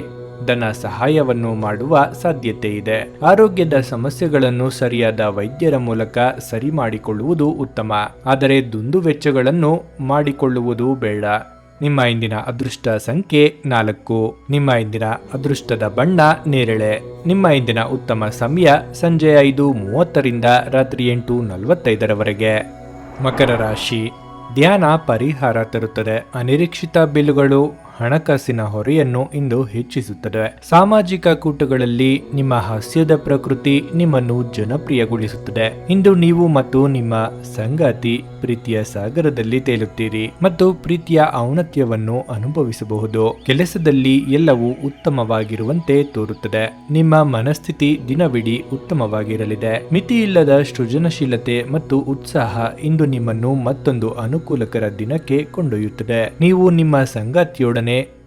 A: ಧನ ಸಹಾಯವನ್ನು ಮಾಡುವ ಸಾಧ್ಯತೆ ಇದೆ. ಆರೋಗ್ಯದ ಸಮಸ್ಯೆಗಳನ್ನು ಸರಿಯಾದ ವೈದ್ಯರ ಮೂಲಕ ಸರಿ ಮಾಡಿಕೊಳ್ಳುವುದು ಉತ್ತಮ, ಆದರೆ ದುಂದುವೆಚ್ಚಗಳನ್ನು ಮಾಡಿಕೊಳ್ಳುವುದು ಬೇಡ. ನಿಮ್ಮ ಇಂದಿನ ಅದೃಷ್ಟ ಸಂಖ್ಯೆ 4. ನಿಮ್ಮ ಇಂದಿನ ಅದೃಷ್ಟದ ಬಣ್ಣ ನೇರಳೆ. ನಿಮ್ಮ ಇಂದಿನ ಉತ್ತಮ ಸಮಯ ಸಂಜೆ 5:30ರಿಂದ ರಾತ್ರಿ 8:45ರವರೆಗೆ. ಮಕರ ರಾಶಿ. ಧ್ಯಾನ ಪರಿಹಾರ ತರುತ್ತದೆ. ಅನಿರೀಕ್ಷಿತ ಬಿಲ್ಲುಗಳು ಹಣಕಾಸಿನ ಹೊರೆಯನ್ನು ಇಂದು ಹೆಚ್ಚಿಸುತ್ತದೆ. ಸಾಮಾಜಿಕ ಕೂಟಗಳಲ್ಲಿ ನಿಮ್ಮ ಹಾಸ್ಯದ ಪ್ರಕೃತಿ ನಿಮ್ಮನ್ನು ಜನಪ್ರಿಯಗೊಳಿಸುತ್ತದೆ. ಇಂದು ನೀವು ಮತ್ತು ನಿಮ್ಮ ಸಂಗಾತಿ ಪ್ರೀತಿಯ ಸಾಗರದಲ್ಲಿ ತೇಲುತ್ತೀರಿ ಮತ್ತು ಪ್ರೀತಿಯ ಔನ್ನತ್ಯವನ್ನು ಅನುಭವಿಸಬಹುದು. ಕೆಲಸದಲ್ಲಿ ಎಲ್ಲವೂ ಉತ್ತಮವಾಗಿರುವಂತೆ ತೋರುತ್ತದೆ. ನಿಮ್ಮ ಮನಸ್ಥಿತಿ ದಿನವಿಡೀ ಉತ್ತಮವಾಗಿರಲಿದೆ. ಮಿತಿಯಿಲ್ಲದ ಸೃಜನಶೀಲತೆ ಮತ್ತು ಉತ್ಸಾಹ ಇಂದು ನಿಮ್ಮನ್ನು ಮತ್ತೊಂದು ಅನುಕೂಲಕರ ದಿನಕ್ಕೆ ಕೊಂಡೊಯ್ಯುತ್ತದೆ. ನೀವು ನಿಮ್ಮ ಸಂಗಾತಿಯೊಡನೆ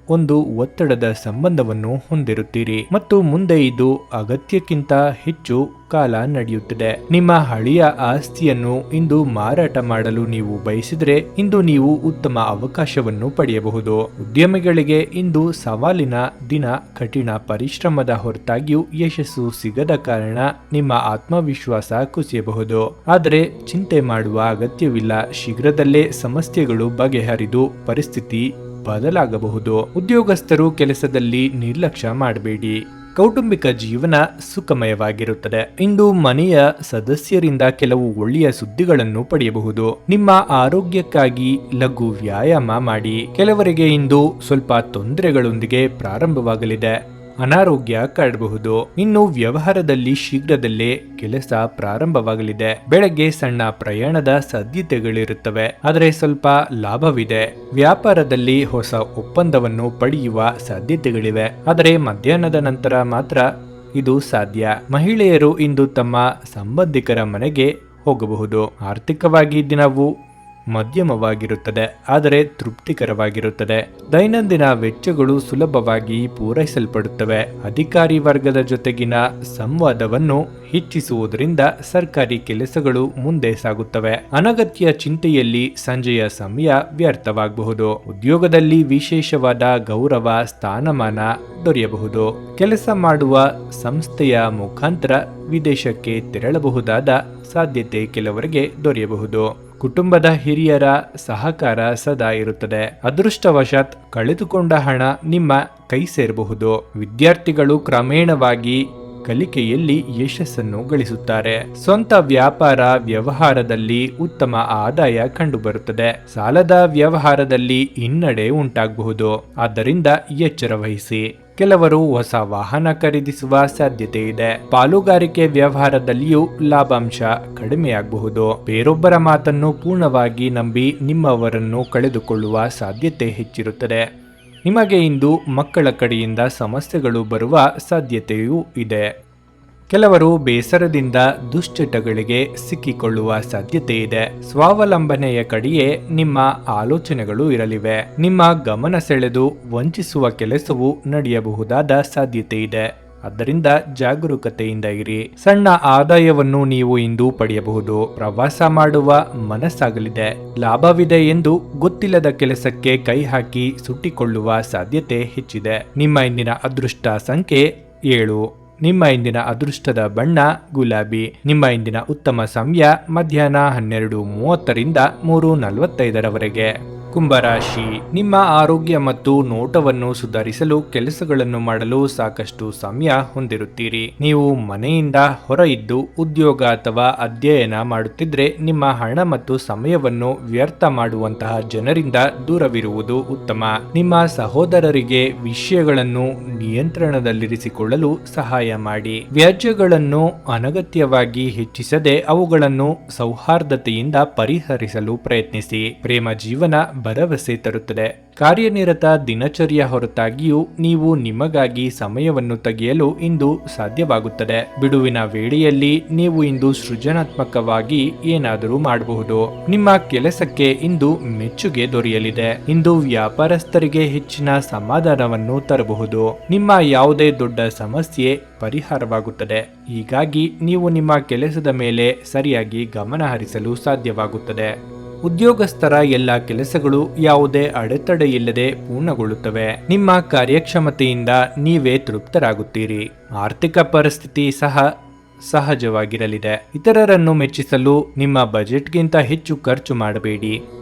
A: ಒಂದು ಒತ್ತಡದ ಸಂಬಂಧವನ್ನು ಹೊಂದಿರುತ್ತೀರಿ ಮತ್ತು ಮುಂದೆ ಇದು ಅಗತ್ಯಕ್ಕಿಂತ ಹೆಚ್ಚು ಕಾಲ ನಡೆಯುತ್ತದೆ. ನಿಮ್ಮ ಹಳೆಯ ಆಸ್ತಿಯನ್ನು ಇಂದು ಮಾರಾಟ ಮಾಡಲು ನೀವು ಬಯಸಿದರೆ ಇಂದು ನೀವು ಉತ್ತಮ ಅವಕಾಶವನ್ನು ಪಡೆಯಬಹುದು. ಉದ್ಯಮಿಗಳಿಗೆ ಇಂದು ಸವಾಲಿನ ದಿನ. ಕಠಿಣ ಪರಿಶ್ರಮದ ಹೊರತಾಗಿಯೂ ಯಶಸ್ಸು ಸಿಗದ ಕಾರಣ ನಿಮ್ಮ ಆತ್ಮವಿಶ್ವಾಸ ಕುಸಿಯಬಹುದು. ಆದರೆ ಚಿಂತೆ ಮಾಡುವ ಅಗತ್ಯವಿಲ್ಲ. ಶೀಘ್ರದಲ್ಲೇ ಸಮಸ್ಯೆಗಳು ಬಗೆಹರಿದು ಪರಿಸ್ಥಿತಿ ಬದಲಾಗಬಹುದು. ಉದ್ಯೋಗಸ್ಥರು ಕೆಲಸದಲ್ಲಿ ನಿರ್ಲಕ್ಷ್ಯ ಮಾಡಬೇಡಿ. ಕೌಟುಂಬಿಕ ಜೀವನ ಸುಖಮಯವಾಗಿರುತ್ತದೆ. ಇಂದು ಮನೆಯ ಸದಸ್ಯರಿಂದ ಕೆಲವು ಒಳ್ಳೆಯ ಸುದ್ದಿಗಳನ್ನು ಪಡೆಯಬಹುದು. ನಿಮ್ಮ ಆರೋಗ್ಯಕ್ಕಾಗಿ ಲಘು ವ್ಯಾಯಾಮ ಮಾಡಿ. ಕೆಲವರಿಗೆ ಇಂದು ಸ್ವಲ್ಪ ತೊಂದರೆಗಳೊಂದಿಗೆ ಪ್ರಾರಂಭವಾಗಲಿದೆ. ಅನಾರೋಗ್ಯ ಕಾಡಬಹುದು. ಇನ್ನು ವ್ಯವಹಾರದಲ್ಲಿ ಶೀಘ್ರದಲ್ಲೇ ಕೆಲಸ ಪ್ರಾರಂಭವಾಗಲಿದೆ. ಬೆಳಗ್ಗೆ ಸಣ್ಣ ಪ್ರಯಾಣದ ಸಾಧ್ಯತೆಗಳಿರುತ್ತವೆ, ಆದರೆ ಸ್ವಲ್ಪ ಲಾಭವಿದೆ. ವ್ಯಾಪಾರದಲ್ಲಿ ಹೊಸ ಒಪ್ಪಂದವನ್ನು ಪಡೆಯುವ ಸಾಧ್ಯತೆಗಳಿವೆ, ಆದರೆ ಮಧ್ಯಾಹ್ನದ ನಂತರ ಮಾತ್ರ ಇದು ಸಾಧ್ಯ. ಮಹಿಳೆಯರು ಇಂದು ತಮ್ಮ ಸಂಬಂಧಿಕರ ಮನೆಗೆ ಹೋಗಬಹುದು. ಆರ್ಥಿಕವಾಗಿ ದಿನವು ಮಧ್ಯಮವಾಗಿರುತ್ತದೆ, ಆದರೆ ತೃಪ್ತಿಕರವಾಗಿರುತ್ತದೆ. ದೈನಂದಿನ ವೆಚ್ಚಗಳು ಸುಲಭವಾಗಿ ಪೂರೈಸಲ್ಪಡುತ್ತವೆ. ಅಧಿಕಾರಿ ವರ್ಗದ ಜೊತೆಗಿನ ಸಂವಾದವನ್ನು ಹೆಚ್ಚಿಸುವುದರಿಂದ ಸರ್ಕಾರಿ ಕೆಲಸಗಳು ಮುಂದೆ ಸಾಗುತ್ತವೆ. ಅನಗತ್ಯ ಚಿಂತೆಯಲ್ಲಿ ಸಂಜೆಯ ಸಮಯ ವ್ಯರ್ಥವಾಗಬಹುದು. ಉದ್ಯೋಗದಲ್ಲಿ ವಿಶೇಷವಾದ ಗೌರವ ಸ್ಥಾನಮಾನ ದೊರೆಯಬಹುದು. ಕೆಲಸ ಮಾಡುವ ಸಂಸ್ಥೆಯ ಮುಖಾಂತರ ವಿದೇಶಕ್ಕೆ ತೆರಳಬಹುದಾದ ಸಾಧ್ಯತೆ ಕೆಲವರಿಗೆ ದೊರೆಯಬಹುದು. ಕುಟುಂಬದ ಹಿರಿಯರ ಸಹಕಾರ ಸದಾ ಇರುತ್ತದೆ. ಅದೃಷ್ಟವಶಾತ್ ಕಳೆದುಕೊಂಡ ಹಣ ನಿಮ್ಮ ಕೈ ಸೇರಬಹುದು. ವಿದ್ಯಾರ್ಥಿಗಳು ಕ್ರಮೇಣವಾಗಿ ಕಲಿಕೆಯಲ್ಲಿ ಯಶಸ್ಸನ್ನು ಗಳಿಸುತ್ತಾರೆ. ಸ್ವಂತ ವ್ಯಾಪಾರ ವ್ಯವಹಾರದಲ್ಲಿ ಉತ್ತಮ ಆದಾಯ ಕಂಡುಬರುತ್ತದೆ. ಸಾಲದ ವ್ಯವಹಾರದಲ್ಲಿ ಹಿನ್ನಡೆ ಉಂಟಾಗಬಹುದು, ಆದ್ದರಿಂದ ಎಚ್ಚರ ವಹಿಸಿ. ಕೆಲವರು ಹೊಸ ವಾಹನ ಖರೀದಿಸುವ ಸಾಧ್ಯತೆ ಇದೆ. ಪಾಲುಗಾರಿಕೆ ವ್ಯವಹಾರದಲ್ಲಿಯೂ ಲಾಭಾಂಶ ಕಡಿಮೆಯಾಗಬಹುದು. ಬೇರೊಬ್ಬರ ಮಾತನ್ನು ಪೂರ್ಣವಾಗಿ ನಂಬಿ ನಿಮ್ಮವರನ್ನು ಕಳೆದುಕೊಳ್ಳುವ ಸಾಧ್ಯತೆ ಹೆಚ್ಚಿರುತ್ತದೆ. ನಿಮಗೆ ಇಂದು ಮಕ್ಕಳ ಕಡೆಯಿಂದ ಸಮಸ್ಯೆಗಳು ಬರುವ ಸಾಧ್ಯತೆಯೂ ಇದೆ. ಕೆಲವರು ಬೇಸರದಿಂದ ದುಶ್ಚಟಗಳಿಗೆ ಸಿಕ್ಕಿಕೊಳ್ಳುವ ಸಾಧ್ಯತೆ ಇದೆ. ಸ್ವಾವಲಂಬನೆಯ ಕಡೆಯೇ ನಿಮ್ಮ ಆಲೋಚನೆಗಳು ಇರಲಿವೆ. ನಿಮ್ಮ ಗಮನ ಸೆಳೆದು ವಂಚಿಸುವ ಕೆಲಸವು ನಡೆಯಬಹುದಾದ ಸಾಧ್ಯತೆ ಇದೆ. ಆದ್ದರಿಂದ ಜಾಗರೂಕತೆಯಿಂದ ಇರಿ. ಸಣ್ಣ ಆದಾಯವನ್ನು ನೀವು ಇಂದು ಪಡೆಯಬಹುದು. ಪ್ರವಾಸ ಮಾಡುವ ಮನಸ್ಸಾಗಲಿದೆ. ಲಾಭವಿದೆ ಎಂದು ಗೊತ್ತಿಲ್ಲದ ಕೆಲಸಕ್ಕೆ ಕೈ ಹಾಕಿ ಸುಟ್ಟಿಕೊಳ್ಳುವ ಸಾಧ್ಯತೆ ಹೆಚ್ಚಿದೆ. ನಿಮ್ಮ ಇಂದಿನ ಅದೃಷ್ಟ ಸಂಖ್ಯೆ 7. ನಿಮ್ಮ ಇಂದಿನ ಅದೃಷ್ಟದ ಬಣ್ಣ ಗುಲಾಬಿ. ನಿಮ್ಮ ಇಂದಿನ ಉತ್ತಮ ಸಮಯ ಮಧ್ಯಾಹ್ನ 12:30ರಿಂದ 3:45ರವರೆಗೆ. ಕುಂಭರಾಶಿ, ನಿಮ್ಮ ಆರೋಗ್ಯ ಮತ್ತು ನೋಟವನ್ನು ಸುಧಾರಿಸಲು ಕೆಲಸಗಳನ್ನು ಮಾಡಲು ಸಾಕಷ್ಟು ಸಮಯ ಹೊಂದಿರುತ್ತೀರಿ. ನೀವು ಮನೆಯಿಂದ ಹೊರ ಇದ್ದು ಉದ್ಯೋಗ ಅಥವಾ ಅಧ್ಯಯನ ಮಾಡುತ್ತಿದ್ರೆ ನಿಮ್ಮ ಹಣ ಮತ್ತು ಸಮಯವನ್ನು ವ್ಯರ್ಥ ಮಾಡುವಂತಹ ಜನರಿಂದ ದೂರವಿರುವುದು ಉತ್ತಮ. ನಿಮ್ಮ ಸಹೋದರರಿಗೆ ವಿಷಯಗಳನ್ನು ನಿಯಂತ್ರಣದಲ್ಲಿರಿಸಿಕೊಳ್ಳಲು ಸಹಾಯ ಮಾಡಿ. ವ್ಯಾಜ್ಯಗಳನ್ನು ಅನಗತ್ಯವಾಗಿ ಹೆಚ್ಚಿಸದೆ ಅವುಗಳನ್ನು ಸೌಹಾರ್ದತೆಯಿಂದ ಪರಿಹರಿಸಲು ಪ್ರಯತ್ನಿಸಿ. ಪ್ರೇಮ ಜೀವನ ಭರವಸೆ ತರುತ್ತದೆ. ಕಾರ್ಯನಿರತ ದಿನಚರಿಯ ಹೊರತಾಗಿಯೂ ನೀವು ನಿಮಗಾಗಿ ಸಮಯವನ್ನು ತೆಗೆಯಲು ಇಂದು ಸಾಧ್ಯವಾಗುತ್ತದೆ. ಬಿಡುವಿನ ವೇಳೆಯಲ್ಲಿ ನೀವು ಇಂದು ಸೃಜನಾತ್ಮಕವಾಗಿ ಏನಾದರೂ ಮಾಡಬಹುದು. ನಿಮ್ಮ ಕೆಲಸಕ್ಕೆ ಇಂದು ಮೆಚ್ಚುಗೆ ದೊರೆಯಲಿದೆ. ಇಂದು ವ್ಯಾಪಾರಸ್ಥರಿಗೆ ಹೆಚ್ಚಿನ ಸಮಾಧಾನವನ್ನು ತರಬಹುದು. ನಿಮ್ಮ ಯಾವುದೇ ದೊಡ್ಡ ಸಮಸ್ಯೆ ಪರಿಹಾರವಾಗುತ್ತದೆ. ಹೀಗಾಗಿ ನೀವು ನಿಮ್ಮ ಕೆಲಸದ ಮೇಲೆ ಸರಿಯಾಗಿ ಗಮನ ಹರಿಸಲು ಸಾಧ್ಯವಾಗುತ್ತದೆ. ಉದ್ಯೋಗಸ್ಥರ ಎಲ್ಲ ಕೆಲಸಗಳು ಯಾವುದೇ ಅಡೆತಡೆಯಿಲ್ಲದೆ ಪೂರ್ಣಗೊಳ್ಳುತ್ತವೆ. ನಿಮ್ಮ ಕಾರ್ಯಕ್ಷಮತೆಯಿಂದ ನೀವೇ ತೃಪ್ತರಾಗುತ್ತೀರಿ. ಆರ್ಥಿಕ ಪರಿಸ್ಥಿತಿ ಸಹ ಸಹಜವಾಗಿರಲಿದೆ. ಇತರರನ್ನು ಮೆಚ್ಚಿಸಲು ನಿಮ್ಮ ಬಜೆಟ್ಗಿಂತ ಹೆಚ್ಚು ಖರ್ಚು ಮಾಡಬೇಡಿ.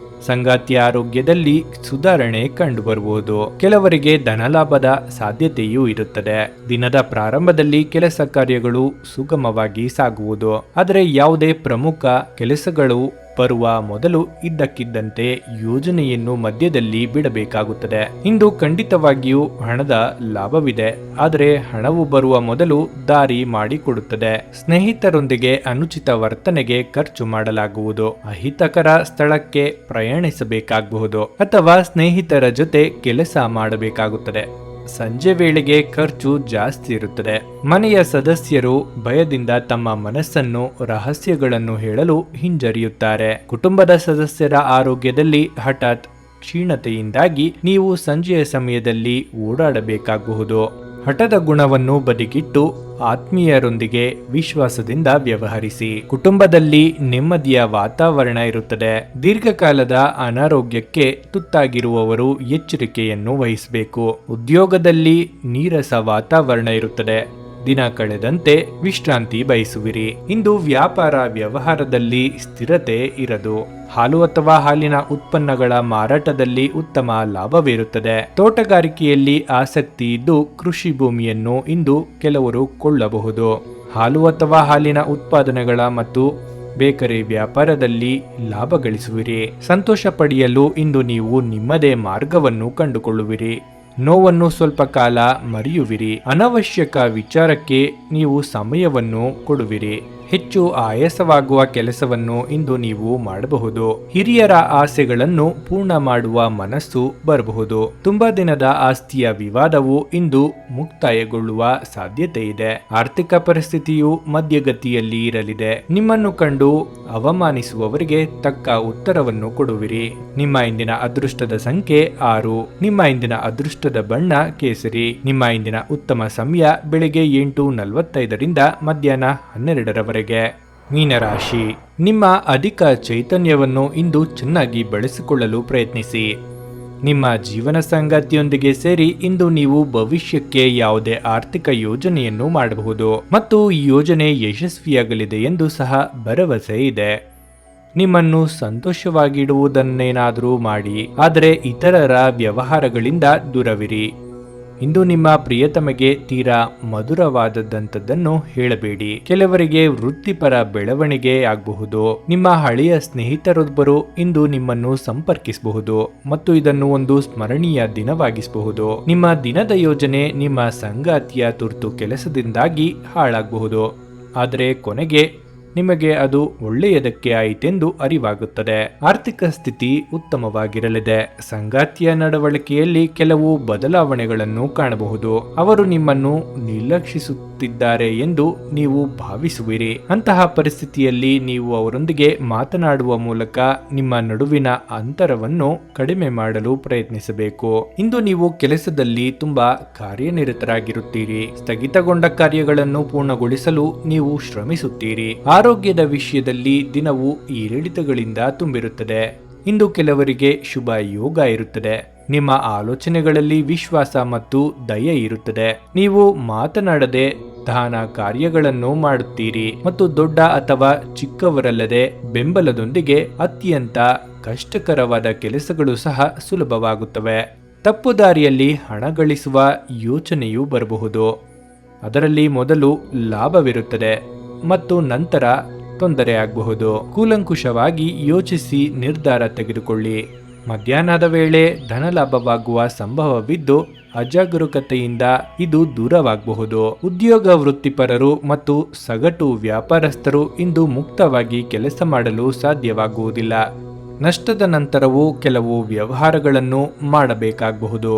A: ಸಂಗಾತಿಯ ಆರೋಗ್ಯದಲ್ಲಿ ಸುಧಾರಣೆ ಕಂಡುಬರುವುದು. ಕೆಲವರಿಗೆ ಧನಲಾಭದ ಸಾಧ್ಯತೆಯೂ ಇರುತ್ತದೆ. ದಿನದ ಪ್ರಾರಂಭದಲ್ಲಿ ಕೆಲಸ ಕಾರ್ಯಗಳು ಸುಗಮವಾಗಿ ಸಾಗುವುದು. ಆದರೆ ಯಾವುದೇ ಪ್ರಮುಖ ಕೆಲಸಗಳು ಬರುವ ಮೊದಲು ಇದ್ದಕ್ಕಿದ್ದಂತೆ ಯೋಜನೆಯನ್ನು ಮಧ್ಯದಲ್ಲಿ ಬಿಡಬೇಕಾಗುತ್ತದೆ. ಇಂದು ಖಂಡಿತವಾಗಿಯೂ ಹಣದ ಲಾಭವಿದೆ, ಆದರೆ ಹಣವು ಬರುವ ಮೊದಲು ದಾರಿ ಮಾಡಿಕೊಡುತ್ತದೆ. ಸ್ನೇಹಿತರೊಂದಿಗೆ ಅನುಚಿತ ವರ್ತನೆಗೆ ಖರ್ಚು ಮಾಡಲಾಗುವುದು. ಅಹಿತಕರ ಸ್ಥಳಕ್ಕೆ ಪ್ರಯಾಣಿಸಬೇಕಾಗಬಹುದು ಅಥವಾ ಸ್ನೇಹಿತರ ಜೊತೆ ಕೆಲಸ ಮಾಡಬೇಕಾಗುತ್ತದೆ. ಸಂಜೆ ವೇಳೆಗೆ ಖರ್ಚು ಜಾಸ್ತಿ ಇರುತ್ತದೆ. ಮನೆಯ ಸದಸ್ಯರು ಭಯದಿಂದ ತಮ್ಮ ಮನಸ್ಸನ್ನು ರಹಸ್ಯಗಳನ್ನು ಹೇಳಲು ಹಿಂಜರಿಯುತ್ತಾರೆ. ಕುಟುಂಬದ ಸದಸ್ಯರ ಆರೋಗ್ಯದಲ್ಲಿ ಹಠಾತ್ ಕ್ಷೀಣತೆಯಿಂದಾಗಿ ನೀವು ಸಂಜೆಯ ಸಮಯದಲ್ಲಿ ಓಡಾಡಬೇಕಾಗಬಹುದು. ಹಠದ ಗುಣವನ್ನು ಬದಿಗಿಟ್ಟು ಆತ್ಮೀಯರೊಂದಿಗೆ ವಿಶ್ವಾಸದಿಂದ ವ್ಯವಹರಿಸಿ. ಕುಟುಂಬದಲ್ಲಿ ನೆಮ್ಮದಿಯ ವಾತಾವರಣ ಇರುತ್ತದೆ. ದೀರ್ಘಕಾಲದ ಅನಾರೋಗ್ಯಕ್ಕೆ ತುತ್ತಾಗಿರುವವರು ಎಚ್ಚರಿಕೆಯನ್ನು ವಹಿಸಬೇಕು. ಉದ್ಯೋಗದಲ್ಲಿ ನೀರಸ ವಾತಾವರಣ ಇರುತ್ತದೆ. ದಿನ ಕಳೆದಂತೆ ವಿಶ್ರಾಂತಿ ಬಯಸುವಿರಿ. ಇಂದು ವ್ಯಾಪಾರ ವ್ಯವಹಾರದಲ್ಲಿ ಸ್ಥಿರತೆ ಇರದು. ಹಾಲು ಅಥವಾ ಹಾಲಿನ ಉತ್ಪನ್ನಗಳ ಮಾರಾಟದಲ್ಲಿ ಉತ್ತಮ ಲಾಭವಿರುತ್ತದೆ. ತೋಟಗಾರಿಕೆಯಲ್ಲಿ ಆಸಕ್ತಿ ಇದ್ದು ಕೃಷಿ ಭೂಮಿಯನ್ನು ಇಂದು ಕೆಲವರು ಕೊಳ್ಳಬಹುದು. ಹಾಲು ಅಥವಾ ಹಾಲಿನ ಉತ್ಪಾದನೆಗಳ ಮತ್ತು ಬೇಕರಿ ವ್ಯಾಪಾರದಲ್ಲಿ ಲಾಭ ಗಳಿಸುವಿರಿ. ಸಂತೋಷ ಪಡೆಯಲು ಇಂದು ನೀವು ನಿಮ್ಮದೇ ಮಾರ್ಗವನ್ನು ಕಂಡುಕೊಳ್ಳುವಿರಿ. ನೋವನ್ನು ಸ್ವಲ್ಪ ಕಾಲ ಮರೆಯುವಿರಿ. ಅನವಶ್ಯಕ ವಿಚಾರಕ್ಕೆ ನೀವು ಸಮಯವನ್ನು ಕೊಡುವಿರಿ. ಹೆಚ್ಚು ಆಯಾಸವಾಗುವ ಕೆಲಸವನ್ನು ಇಂದು ನೀವು ಮಾಡಬಹುದು. ಹಿರಿಯರ ಆಸೆಗಳನ್ನು ಪೂರ್ಣ ಮಾಡುವ ಮನಸ್ಸು ಬರಬಹುದು. ತುಂಬಾ ದಿನದ ಆಸ್ತಿಯ ವಿವಾದವು ಇಂದು ಮುಕ್ತಾಯಗೊಳ್ಳುವ ಸಾಧ್ಯತೆ ಇದೆ. ಆರ್ಥಿಕ ಪರಿಸ್ಥಿತಿಯು ಮಧ್ಯಗತಿಯಲ್ಲಿ ಇರಲಿದೆ. ನಿಮ್ಮನ್ನು ಕಂಡು ಅವಮಾನಿಸುವವರಿಗೆ ತಕ್ಕ ಉತ್ತರವನ್ನು ಕೊಡುವಿರಿ. ನಿಮ್ಮ ಇಂದಿನ ಅದೃಷ್ಟದ ಸಂಖ್ಯೆ 6. ನಿಮ್ಮ ಇಂದಿನ ಅದೃಷ್ಟದ ಬಣ್ಣ ಕೇಸರಿ. ನಿಮ್ಮ ಇಂದಿನ ಉತ್ತಮ ಸಮಯ ಬೆಳಿಗ್ಗೆ 8:45ರಿಂದ ಮಧ್ಯಾಹ್ನ 12ರವರೆಗೆ. ಮೀನರಾಶಿ, ನಿಮ್ಮ ಅಧಿಕ ಚೈತನ್ಯವನ್ನು ಇಂದು ಚೆನ್ನಾಗಿ ಬೆಳೆಸಿಕೊಳ್ಳಲು ಪ್ರಯತ್ನಿಸಿ. ನಿಮ್ಮ ಜೀವನ ಸಂಗಾತಿಯೊಂದಿಗೆ ಸೇರಿ ಇಂದು ನೀವು ಭವಿಷ್ಯಕ್ಕೆ ಯಾವುದೇ ಆರ್ಥಿಕ ಯೋಜನೆಯನ್ನು ಮಾಡಬಹುದು ಮತ್ತು ಈ ಯೋಜನೆ ಯಶಸ್ವಿಯಾಗಲಿದೆ ಎಂದು ಸಹ ಭರವಸೆ ಇದೆ. ನಿಮ್ಮನ್ನು ಸಂತೋಷವಾಗಿಡುವುದನ್ನೇನಾದರೂ ಮಾಡಿ, ಆದರೆ ಇತರರ ವ್ಯವಹಾರಗಳಿಂದ ದೂರವಿರಿ. ಇಂದು ನಿಮ್ಮ ಪ್ರಿಯತಮೆಗೆ ತೀರಾ ಮಧುರವಾದದಂತದ್ದನ್ನು ಹೇಳಬೇಡಿ. ಕೆಲವರಿಗೆ ವೃತ್ತಿಪರ ಬೆಳವಣಿಗೆ ಆಗಬಹುದು. ನಿಮ್ಮ ಹಳೆಯ ಸ್ನೇಹಿತರೊಬ್ಬರು ಇಂದು ನಿಮ್ಮನ್ನು ಸಂಪರ್ಕಿಸಬಹುದು ಮತ್ತು ಇದನ್ನು ಒಂದು ಸ್ಮರಣೀಯ ದಿನವಾಗಿಸಬಹುದು. ನಿಮ್ಮ ದಿನದ ಯೋಜನೆ ನಿಮ್ಮ ಸಂಗಾತಿಯ ತುರ್ತು ಕೆಲಸದಿಂದಾಗಿ ಹಾಳಾಗಬಹುದು, ಆದರೆ ಕೊನೆಗೆ ನಿಮಗೆ ಅದು ಒಳ್ಳೆಯದಕ್ಕೆ ಆಯಿತೆಂದು ಅರಿವಾಗುತ್ತದೆ. ಆರ್ಥಿಕ ಸ್ಥಿತಿ ಉತ್ತಮವಾಗಿರಲಿದೆ. ಸಂಗಾತಿಯ ನಡವಳಿಕೆಯಲ್ಲಿ ಕೆಲವು ಬದಲಾವಣೆಗಳನ್ನು ಕಾಣಬಹುದು. ಅವರು ನಿಮ್ಮನ್ನು ನಿರ್ಲಕ್ಷಿಸುತ್ತಿದ್ದಾರೆ ಎಂದು ನೀವು ಭಾವಿಸುವಿರಿ. ಅಂತಹ ಪರಿಸ್ಥಿತಿಯಲ್ಲಿ ನೀವು ಅವರೊಂದಿಗೆ ಮಾತನಾಡುವ ಮೂಲಕ ನಿಮ್ಮ ನಡುವಿನ ಅಂತರವನ್ನು ಕಡಿಮೆ ಮಾಡಲು ಪ್ರಯತ್ನಿಸಬೇಕು. ಇಂದು ನೀವು ಕೆಲಸದಲ್ಲಿ ತುಂಬಾ ಕಾರ್ಯನಿರತರಾಗಿರುತ್ತೀರಿ. ಸ್ಥಗಿತಗೊಂಡ ಕಾರ್ಯಗಳನ್ನು ಪೂರ್ಣಗೊಳಿಸಲು ನೀವು ಶ್ರಮಿಸುತ್ತೀರಿ. ಆರೋಗ್ಯದ ವಿಷಯದಲ್ಲಿ ದಿನವು ಏರಿಳಿತಗಳಿಂದ ತುಂಬಿರುತ್ತದೆ. ಇಂದು ಕೆಲವರಿಗೆ ಶುಭ ಯೋಗ ಇರುತ್ತದೆ. ನಿಮ್ಮ ಆಲೋಚನೆಗಳಲ್ಲಿ ವಿಶ್ವಾಸ ಮತ್ತು ದಯೆ ಇರುತ್ತದೆ. ನೀವು ಮಾತನಾಡದೆ ದಾನ ಕಾರ್ಯಗಳನ್ನು ಮಾಡುತ್ತೀರಿ ಮತ್ತು ದೊಡ್ಡ ಅಥವಾ ಚಿಕ್ಕವರಲ್ಲದೆ ಬೆಂಬಲದೊಂದಿಗೆ ಅತ್ಯಂತ ಕಷ್ಟಕರವಾದ ಕೆಲಸಗಳು ಸಹ ಸುಲಭವಾಗುತ್ತವೆ. ತಪ್ಪು ದಾರಿಯಲ್ಲಿ ಹಣ ಗಳಿಸುವ ಯೋಚನೆಯೂ ಬರಬಹುದು. ಅದರಲ್ಲಿ ಮೊದಲು ಲಾಭವಿರುತ್ತದೆ ಮತ್ತು ನಂತರ ತೊಂದರೆ ಆಗಬಹುದು. ಕೂಲಂಕುಷವಾಗಿ ಯೋಚಿಸಿ ನಿರ್ಧಾರ ತೆಗೆದುಕೊಳ್ಳಿ. ಮಧ್ಯಾಹ್ನದ ವೇಳೆ ಧನಲಾಭವಾಗುವ ಸಂಭವವಿದ್ದು ಅಜಾಗರೂಕತೆಯಿಂದ ಇದು ದೂರವಾಗಬಹುದು. ಉದ್ಯೋಗ ವೃತ್ತಿಪರರು ಮತ್ತು ಸಗಟು ವ್ಯಾಪಾರಸ್ಥರು ಇಂದು ಮುಕ್ತವಾಗಿ ಕೆಲಸ ಮಾಡಲು ಸಾಧ್ಯವಾಗುವುದಿಲ್ಲ. ನಷ್ಟದ ನಂತರವೂ ಕೆಲವು ವ್ಯವಹಾರಗಳನ್ನು ಮಾಡಬೇಕಾಗಬಹುದು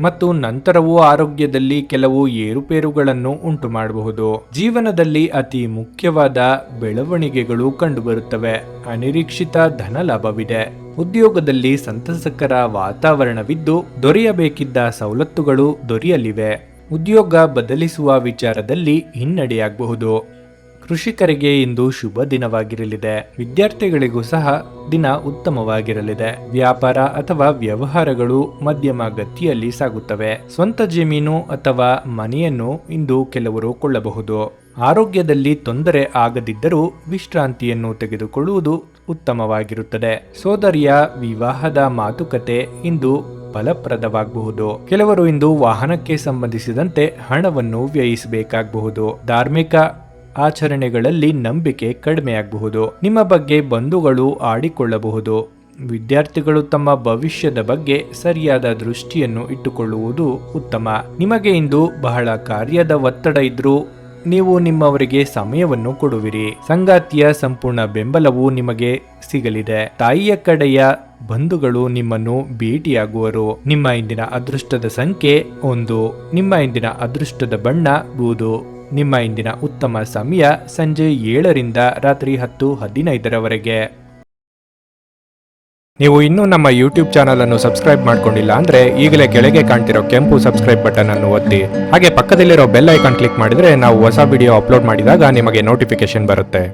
A: ಮತ್ತು ನಂತರವೂ ಆರೋಗ್ಯದಲ್ಲಿ ಕೆಲವು ಏರುಪೇರುಗಳನ್ನು ಉಂಟು ಮಾಡಬಹುದು. ಜೀವನದಲ್ಲಿ ಅತಿ ಮುಖ್ಯವಾದ ಬೆಳವಣಿಗೆಗಳು ಕಂಡುಬರುತ್ತವೆ. ಅನಿರೀಕ್ಷಿತ ಧನ ಲಾಭವಿದೆ. ಉದ್ಯೋಗದಲ್ಲಿ ಸಂತಸಕರ ವಾತಾವರಣವಿದ್ದು ದೊರೆಯಬೇಕಿದ್ದ ಸವಲತ್ತುಗಳು ದೊರೆಯಲಿವೆ. ಉದ್ಯೋಗ ಬದಲಿಸುವ ವಿಚಾರದಲ್ಲಿ ಹಿನ್ನಡೆಯಾಗಬಹುದು. ಕೃಷಿಕರಿಗೆ ಇಂದು ಶುಭ ದಿನವಾಗಿರಲಿದೆ. ವಿದ್ಯಾರ್ಥಿಗಳಿಗೂ ಸಹ ದಿನ ಉತ್ತಮವಾಗಿರಲಿದೆ. ವ್ಯಾಪಾರ ಅಥವಾ ವ್ಯವಹಾರಗಳು ಮಧ್ಯಮ ಗತಿಯಲ್ಲಿ ಸಾಗುತ್ತವೆ. ಸ್ವಂತ ಜಮೀನು ಅಥವಾ ಮನೆಯನ್ನು ಇಂದು ಕೆಲವರು ಕೊಳ್ಳಬಹುದು. ಆರೋಗ್ಯದಲ್ಲಿ ತೊಂದರೆ ಆಗದಿದ್ದರೂ ವಿಶ್ರಾಂತಿಯನ್ನು ತೆಗೆದುಕೊಳ್ಳುವುದು ಉತ್ತಮವಾಗಿರುತ್ತದೆ. ಸೋದರಿಯ ವಿವಾಹದ ಮಾತುಕತೆ ಇಂದು ಫಲಪ್ರದವಾಗಬಹುದು. ಕೆಲವರು ಇಂದು ವಾಹನಕ್ಕೆ ಸಂಬಂಧಿಸಿದಂತೆ ಹಣವನ್ನು ವ್ಯಯಿಸಬೇಕಾಗಬಹುದು. ಧಾರ್ಮಿಕ ಆಚರಣೆಗಳಲ್ಲಿ ನಂಬಿಕೆ ಕಡಿಮೆಯಾಗಬಹುದು. ನಿಮ್ಮ ಬಗ್ಗೆ ಬಂಧುಗಳು ಆಡಿಕೊಳ್ಳಬಹುದು. ವಿದ್ಯಾರ್ಥಿಗಳು ತಮ್ಮ ಭವಿಷ್ಯದ ಬಗ್ಗೆ ಸರಿಯಾದ ದೃಷ್ಟಿಯನ್ನು ಇಟ್ಟುಕೊಳ್ಳುವುದು ಉತ್ತಮ. ನಿಮಗೆ ಇಂದು ಬಹಳ ಕಾರ್ಯದ ಒತ್ತಡ ಇದ್ರೂ ನೀವು ನಿಮ್ಮವರಿಗೆ ಸಮಯವನ್ನು ಕೊಡುವಿರಿ. ಸಂಗಾತಿಯ ಸಂಪೂರ್ಣ ಬೆಂಬಲವು ನಿಮಗೆ ಸಿಗಲಿದೆ. ತಾಯಿಯ ಕಡೆಯ ಬಂಧುಗಳು ನಿಮ್ಮನ್ನು ಭೇಟಿಯಾಗುವರು. ನಿಮ್ಮ ಇಂದಿನ ಅದೃಷ್ಟದ ಸಂಖ್ಯೆ 1. ನಿಮ್ಮ ಇಂದಿನ ಅದೃಷ್ಟದ ಬಣ್ಣ ಬೂದು. ನಿಮ್ಮ ಇಂದಿನ ಉತ್ತಮ ಸಮಯ ಸಂಜೆ 7 ರಿಂದ ರಾತ್ರಿ 10:15 ನೀವು ಇನ್ನೂ ನಮ್ಮ ಯೂಟ್ಯೂಬ್ ಚಾನಲ್ ಅನ್ನು ಸಬ್ಸ್ಕ್ರೈಬ್ ಮಾಡ್ಕೊಂಡಿಲ್ಲ ಅಂದ್ರೆ ಈಗಲೇ ಕೆಳಗೆ ಕಾಣ್ತಿರೋ ಕೆಂಪು ಸಬ್ಸ್ಕ್ರೈಬ್ ಬಟನ್ ಅನ್ನು ಒತ್ತಿ. ಹಾಗೆ ಪಕ್ಕದಲ್ಲಿರೋ ಬೆಲ್ ಐಕಾನ್ ಕ್ಲಿಕ್ ಮಾಡಿದ್ರೆ ನಾವು ಹೊಸ ವಿಡಿಯೋ ಅಪ್ಲೋಡ್ ಮಾಡಿದಾಗ ನಿಮಗೆ ನೋಟಿಫಿಕೇಶನ್ ಬರುತ್ತೆ.